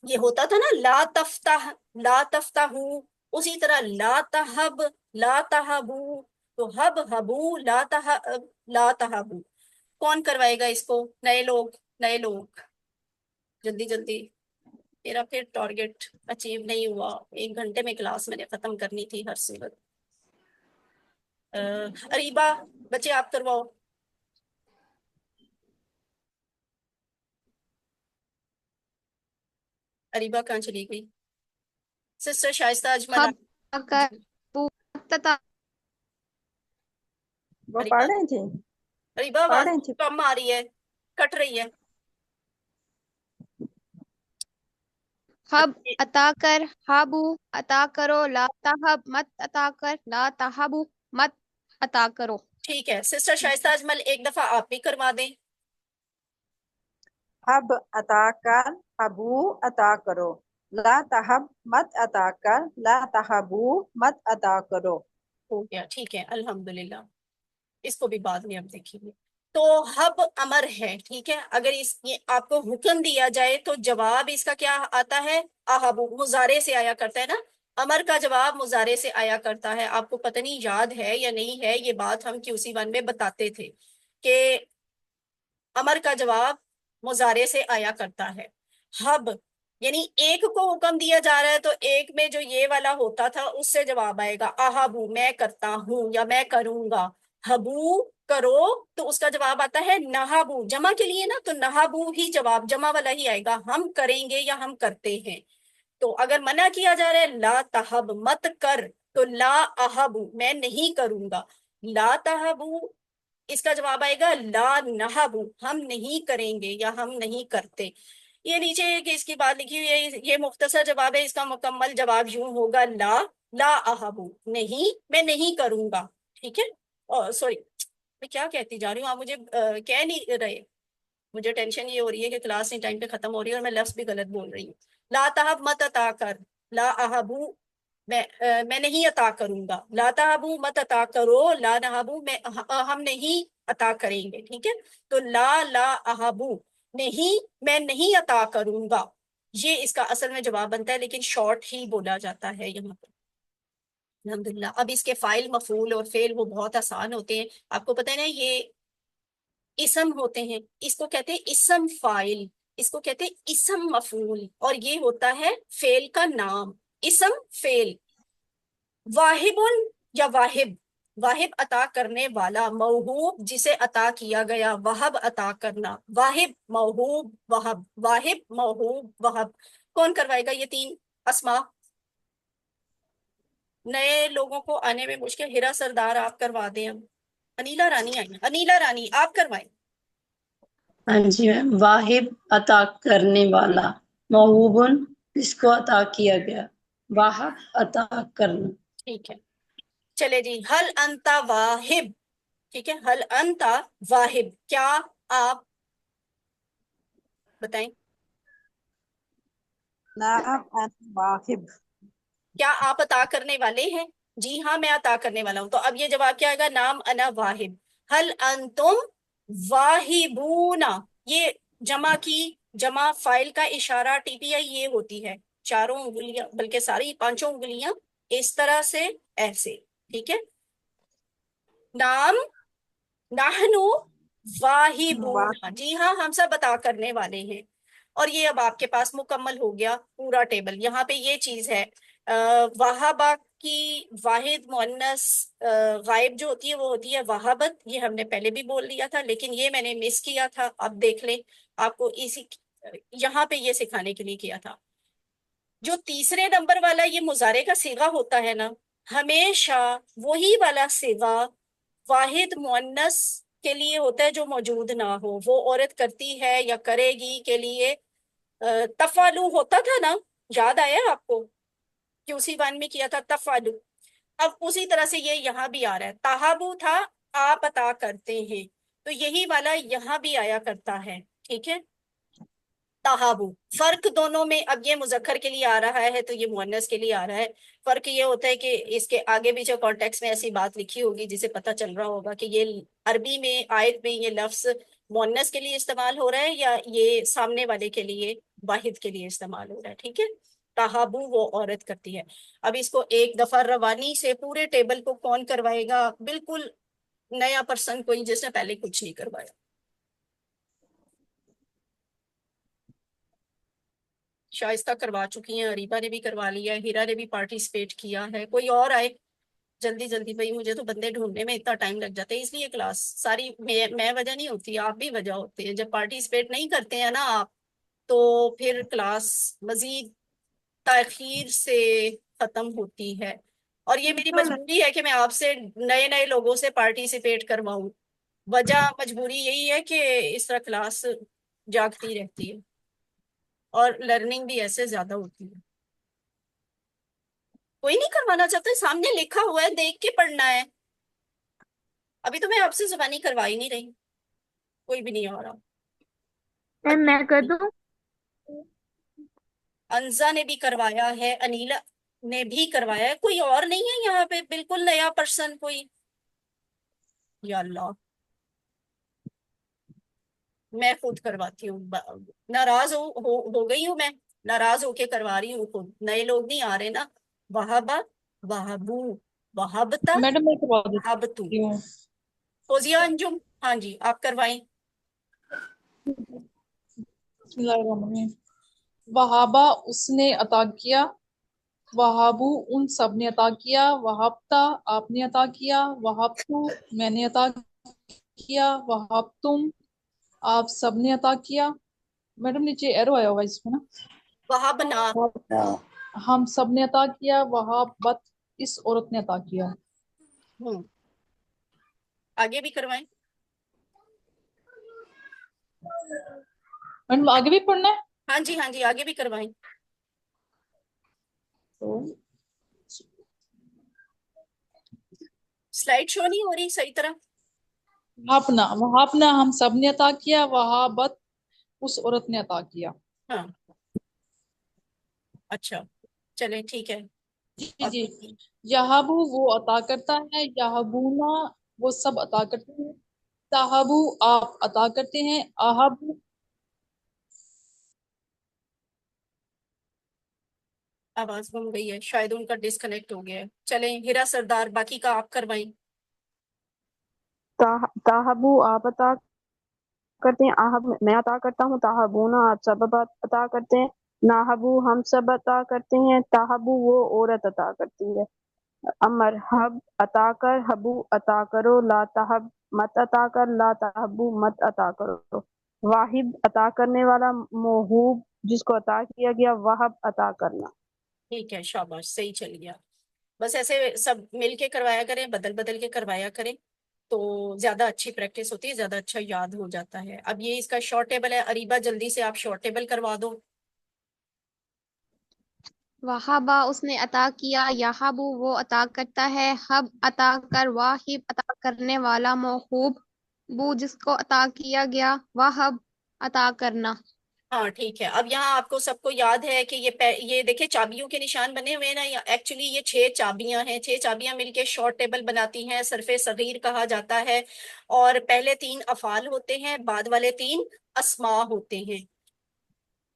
یہ ہوتا تھا نا لا تفتح لا تفتحو، اسی طرح لا تہب لا تہبو. تو ہب ہبو لا تہب لا تہبو. کون کروائے گا اس کو؟ نئے لوگ، نئے لوگ جلدی جلدی. میرا پھر ٹارگٹ اچیو نہیں ہوا، 1 گھنٹے میں کلاس میں نے ختم کرنی تھی ہر صورت. اریبہ بچے آپ کرواؤ. اریبہ کہاں چلی گئی؟ سسٹر شائستہ اجمل ہب کر تتا وہ اریبہ، پڑھ رہی تھی، اریبہ پڑھ آواز رہی تھی. کم آ رہی ہے، کٹ رہی ہے. ہب عطا کر، ہابو عطا کرو، لا تہب مت عطا کر، لا تہبو مت عطا کرو. ٹھیک ہے سسٹر شائستہ اجمل، ایک دفعہ آپ بھی کروا دیں. ہب عطا کر، ہبو عطا کرو. لا تہب مت عطا کر، لا تہبو مت عطا کرو. ہو گیا، ٹھیک ہے الحمدللہ. اس کو بھی بعد میں اب دیکھیں گے. تو ہب امر ہے، ٹھیک ہے. اگر یہ آپ کو حکم دیا جائے تو جواب اس کا کیا آتا ہے؟ اہبو، مضارع سے آیا کرتا ہے نا. امر کا جواب مضارع سے آیا کرتا ہے. آپ کو پتہ نہیں یاد ہے یا نہیں ہے، یہ بات ہم QC1 میں بتاتے تھے کہ امر کا جواب مضارع سے آیا کرتا ہے. ہب یعنی ایک کو حکم دیا جا رہا ہے تو ایک میں جو یہ والا ہوتا تھا اس سے جواب آئے گا اہبو، میں کرتا ہوں یا میں کروں گا. ہبو کرو تو اس کا جواب آتا ہے نہبو، جمع کے لیے نا، تو نہبو ہی جواب جمع والا ہی آئے گا، ہم کریں گے یا ہم کرتے ہیں. تو اگر منع کیا جا رہا ہے لا تہب مت کر، تو لا اہبو میں نہیں کروں گا. لا تہبو اس کا جواب آئے گا لا نہبو، ہم نہیں کریں گے یا ہم نہیں کرتے. یہ نیچے کہ اس کی بات لکھی ہوئی ہے، یہ مختصر جواب ہے. اس کا مکمل جواب یوں ہوگا لا لا اہبو، نہیں میں نہیں کروں گا. ٹھیک ہے. سوری میں کیا کہتی جا رہی ہوں، آپ مجھے کہہ نہیں رہے. مجھے ٹینشن یہ ہو رہی ہے کہ کلاس نہیں ٹائم پہ ختم ہو رہی ہے اور میں لفظ بھی غلط بول رہی ہوں. لا تہب مت عطا کر، لا اہبو میں نہیں عطا کروں گا. لا تہبو مت عطا کرو، لا نہبو ہم نہیں عطا کریں گے. ٹھیک ہے. تو لا لا اہبو نہیں، میں نہیں عطا کروں گا، یہ اس کا اصل میں جواب بنتا ہے، لیکن شارٹ ہی بولا جاتا ہے یہاں پر. الحمدللہ. اب اس کے فائل مفعول اور فعل وہ بہت آسان ہوتے ہیں. آپ کو پتہ ہے نا یہ اسم ہوتے ہیں، اس کو کہتے ہیں اسم فائل، اس کو کہتے ہیں اسم مفعول، اور یہ ہوتا ہے فعل کا نام. اسم فعل. واہب یا واہب، واہب عطا کرنے والا، موہوب جسے عطا کیا گیا، وہب عطا کرنا، واہب موہوب وہب، واہب موہوب وہب. کون کروائے گا یہ 3 اسما؟ نئے لوگوں کو آنے میں مشکل. ہیرا سردار آپ کروا دیں. اب انیلا رانی آئی ہیں، انیلا رانی آپ کروائیں. ہاں جی میم. واہب عطا کرنے والا، موہوبن جس کو عطا کیا گیا، واہب عطا کرنا. ٹھیک ہے چلے جی. حل انتا واہب، ٹھیک ہے. حل انتا واہب، کیا آپ بتائیں، نعم انا واہب. کیا آپ عطا کرنے والے ہیں؟ جی ہاں میں عطا کرنے والا ہوں. تو اب یہ جواب کیا آئے گا؟ نام انا واہب. حل انتم واہبون، یہ جمع کی جمع فائل کا اشارہ TPI یہ ہوتی ہے، 4 انگلیاں بلکہ ساری 5 انگلیاں اس طرح سے ایسے. ٹھیک ہے. نام نحنو واہبون، جی ہاں ہم سب عطا کرنے والے ہیں. اور یہ اب آپ کے پاس مکمل ہو گیا پورا ٹیبل. یہاں پہ یہ چیز ہے وہابہ کی واحد مؤنث غائب جو ہوتی ہے وہ ہوتی ہے وہابت. یہ ہم نے پہلے بھی بول لیا تھا لیکن یہ میں نے مس کیا تھا، اب دیکھ لیں. آپ کو اسی یہاں پہ یہ سکھانے کے لیے کیا تھا. جو تیسرے نمبر والا یہ مضارع کا صیغہ ہوتا ہے نا، ہمیشہ وہی والا صیغہ واحد مؤنث کے لیے ہوتا ہے جو موجود نہ ہو، وہ عورت کرتی ہے یا کرے گی کے لیے تفعلو ہوتا تھا نا، یاد آیا آپ کو کہ اسی وان میں کیا تھا تفعلو؟ اب اسی طرح سے یہ یہاں بھی آ رہا ہے، تہابو تھا آپ عطا کرتے ہیں، تو یہی والا یہاں بھی آیا کرتا ہے، ٹھیک ہے، تہابو۔ فرق دونوں میں، اب یہ مذکر کے لیے آ رہا ہے تو یہ مؤنث کے لیے آ رہا ہے، فرق یہ ہوتا ہے کہ اس کے آگے بھی جو کانٹیکس میں ایسی بات لکھی ہوگی جسے پتہ چل رہا ہوگا کہ یہ عربی میں آیت میں یہ لفظ مؤنث کے لیے استعمال ہو رہا ہے یا یہ سامنے والے کے لیے واحد کے لیے استعمال ہو رہا ہے، ٹھیک ہے۔ تہابو وہ عورت کرتی ہے۔ اب اس کو ایک دفعہ روانی سے پورے ٹیبل کو کون کروائے گا؟ بالکل نیا پرسن، کوئی جس نے پہلے کچھ نہیں کروایا۔ شائستہ کروا چکی ہیں، اریبا نے بھی کروا لیا ہے، ہیرا نے بھی پارٹیسپیٹ کیا ہے، کوئی اور آئے جلدی جلدی، بھائی مجھے تو بندے ڈھونڈنے میں اتنا ٹائم لگ جاتا ہے، اس لیے کلاس ساری میں وجہ نہیں ہوتی، آپ بھی وجہ ہوتے ہیں، جب پارٹیسپیٹ نہیں کرتے ہیں نا آپ تو پھر کلاس مزید تاخیر سے ختم ہوتی ہے، اور یہ میری مجبوری ہے کہ میں آپ سے نئے نئے لوگوں سے پارٹیسپیٹ کرواؤں، وجہ مجبوری یہی ہے کہ اس طرح کلاس جاگتی رہتی ہے اور لرننگ بھی ایسے زیادہ ہوتی ہے۔ کوئی نہیں کروانا چاہتا، سامنے لکھا ہوا ہے، دیکھ کے پڑھنا ہے۔ ابھی تو میں آپ سے زبانی کروا ہی نہیں رہی، کوئی بھی نہیں آ رہا۔ میں کر دوں؟ انزا نے بھی کروایا ہے، انیلا نے بھی کروایا ہے، کوئی اور نہیں ہے یہاں پہ بالکل نیا پرسن کوئی؟ یا اللہ، میں خود کرواتی ہوں، ناراض ہو گئی ہوں، میں ناراض ہو کے کروا رہی ہوں خود، نئے لوگ نہیں آ رہے نا۔ وہابا، وہابو، وہابتا، میڈم میں کروا وہابتو۔ دیتی ہوں۔ فوزیہ انجم، ہاں جی آپ کروائیں۔ بسم اللہ الرحمن الرحیم۔ وہابا اس نے عطا کیا، وہابو ان سب نے عطا کیا، وہابتا آپ نے عطا کیا، وہابتو میں نے عطا کیا، وہابتم آپ سب نے عطا کیا۔ میڈم نیچے ایرو آیا ہوا اس میں نا، وہابنا، ہم سب نے عطا کیا، وہابت اس عورت نے عطا کیا۔ آگے بھی کروائیں۔ میڈم آگے بھی پڑھنا ہے؟ ہاں جی ہاں جی آگے بھی کروائیں۔ سلائیڈ شو نہیں ہو رہی صحیح طرح؟ وہابنا ہم سب نے عطا کیا، وہابت اس عورت نے عطا کیا۔ ہاں اچھا چلیں ٹھیک ہے۔ جی جی، یہابو وہ عطا کرتا ہے، یہابونا وہ سب عطا کرتے ہیں، تہابو آپ عطا کرتے ہیں، اہبو آواز گم گئی ہے، شاید ان کا ڈسکنیکٹ ہو گیا ہے۔ چلیں ہیرا سردار باقی کا آپ کروائیں۔ تاہبو آپ عطا کرتے ہیں، آہب میں عطا کرتا ہوں، تاہبونا آپ سب عطا کرتے ہیں، ناہبو ہم سب عطا کرتے ہیں، تاہبو وہ عورت عطا کرتی ہے، امر ہب عطا کر، ہبو عطا کرو، لا تہب مت عطا کر، لا تہبو مت عطا کرو، واہب عطا کرنے والا، موہوب جس کو عطا کیا گیا، وہب عطا کرنا۔ ٹھیک ہے شاباش، صحیح چل گیا۔ بس ایسے سب مل کے کروایا کریں، بدل بدل کے کروایا کریں تو زیادہ اچھی پریکٹس ہوتی ہے، زیادہ اچھا یاد ہو جاتا ہے۔ اب یہ اس کا شارٹ ٹیبل ہے، اریبا جلدی سے آپ شارٹ ٹیبل کروا دو۔ وہابا اس نے عطا کیا، یہابو وہ عطا کرتا ہے، ہب عطا کر، واہب عطا کرنے والا، موہوب بو جس کو عطا کیا گیا، وہب عطا کرنا۔ ہاں ٹھیک ہے، اب یہاں آپ کو سب کو یاد ہے کہ یہ دیکھیں چابیوں کے نشان بنے ہوئے ہیں نا، ایکچولی یہ 6 چابیاں ہیں، 6 چابیاں مل کے شارٹ ٹیبل بناتی ہیں، صرف صغیر کہا جاتا ہے، اور پہلے 3 افعال ہوتے ہیں، بعد والے 3 اسماء ہوتے ہیں۔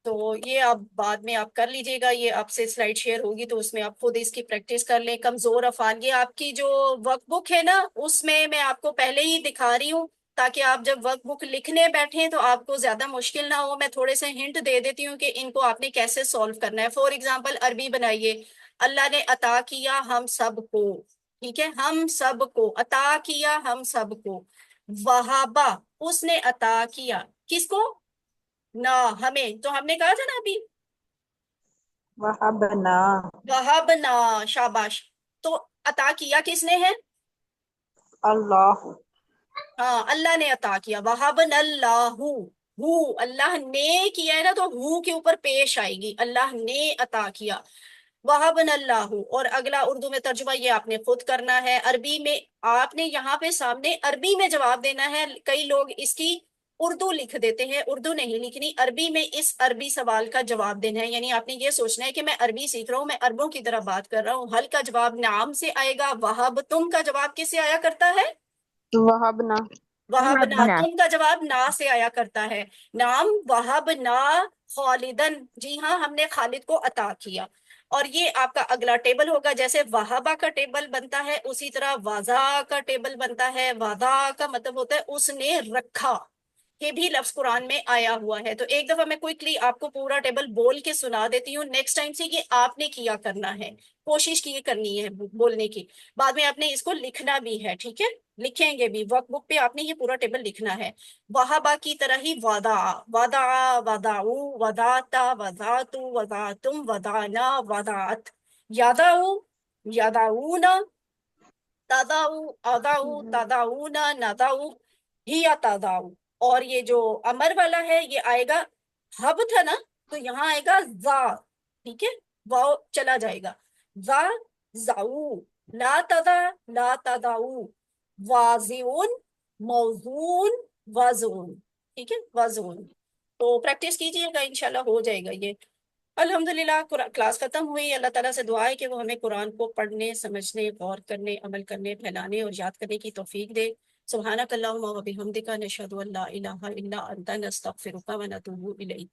تو یہ آپ بعد میں آپ کر لیجئے گا، یہ آپ سے سلائیڈ شیئر ہوگی تو اس میں آپ خود اس کی پریکٹس کر لیں۔ کمزور افعال، یہ آپ کی جو ورک بک ہے نا اس میں آپ کو پہلے ہی دکھا رہی ہوں تاکہ آپ جب ورک بک لکھنے بیٹھیں تو آپ کو زیادہ مشکل نہ ہو۔ میں تھوڑے سے ہنٹ دے دیتی ہوں کہ ان کو آپ نے کیسے سولو کرنا ہے۔ فور ایگزامپل عربی بنائیے، اللہ نے عطا کیا ہم سب کو، ٹھیک ہے، ہم سب کو عطا کیا، ہم سب کو۔ وہابا اس نے عطا کیا، کس کو؟ نہ ہمیں، تو ہم نے کہا تھا نا ابھی وہبنا وہبنا، شاباش۔ تو عطا کیا کس نے ہے؟ اللہ، ہاں اللہ نے عطا کیا، وہبنا اللہ، ہو اللہ نے کیا ہے نا تو ہو کے اوپر پیش آئے گی، اللہ نے عطا کیا، وہبنا اللہ۔ اور اگلا اردو میں ترجمہ یہ آپ نے خود کرنا ہے، عربی میں آپ نے یہاں پہ سامنے عربی میں جواب دینا ہے، کئی لوگ اس کی اردو لکھ دیتے ہیں، اردو نہیں لکھنی، عربی میں اس عربی سوال کا جواب دینا ہے، یعنی آپ نے یہ سوچنا ہے کہ میں عربی سیکھ رہا ہوں، میں عربوں کی طرح بات کر رہا ہوں۔ حل کا جواب نعم سے آئے گا، وہب تم کا جواب کس سے آیا کرتا ہے؟ وہبنا وہبنا، وهبنا تم کا جواب نا سے آیا کرتا ہے، نام وہبنا خالدن، جی ہاں ہم نے خالد کو عطا کیا۔ اور یہ آپ کا اگلا ٹیبل ہوگا، جیسے وہبا کا ٹیبل بنتا ہے اسی طرح وضع کا ٹیبل بنتا ہے، وضع کا مطلب ہوتا ہے اس نے رکھا، یہ بھی لفظ قرآن میں آیا ہوا ہے۔ تو ایک دفعہ میں کوئکلی آپ کو پورا ٹیبل بول کے سنا دیتی ہوں، نیکسٹ ٹائم سے یہ آپ نے کیا کرنا ہے، کوشش کی کرنی ہے بولنے کی، بعد میں آپ نے اس کو لکھنا بھی ہے، ٹھیک ہے، لکھیں گے بھی، ورک بک پہ آپ نے یہ پورا ٹیبل لکھنا ہے۔ وہابا کی طرح ہی وضع، وضع، وضعو، وضعتا، وضعتو، وضعتم، وضعنا، وضعت، یدعو، یدعونا، تدعو، ادعو، تدعونا، ندعو، ہی تدعو۔ اور یہ جو امر والا ہے یہ آئے گا، ہب تھا نا تو یہاں آئے گا زا، ٹھیک ہے، واؤ چلا جائے گا، زا، زاؤ، لا تدا، لا تدعو، واضعون، موزون، وزون، ٹھیک ہے، وزون۔ تو پریکٹس کیجئے گا، انشاءاللہ ہو جائے گا یہ۔ الحمدللہ کلاس ختم ہوئی، اللہ تعالیٰ سے دعا ہے کہ وہ ہمیں قرآن کو پڑھنے، سمجھنے، غور کرنے، عمل کرنے، پھیلانے اور یاد کرنے کی توفیق دے۔ سبحانک اللہم و بحمدک، نشہد ان لا الہ الا انت، نستغفرک و نتوب الیک۔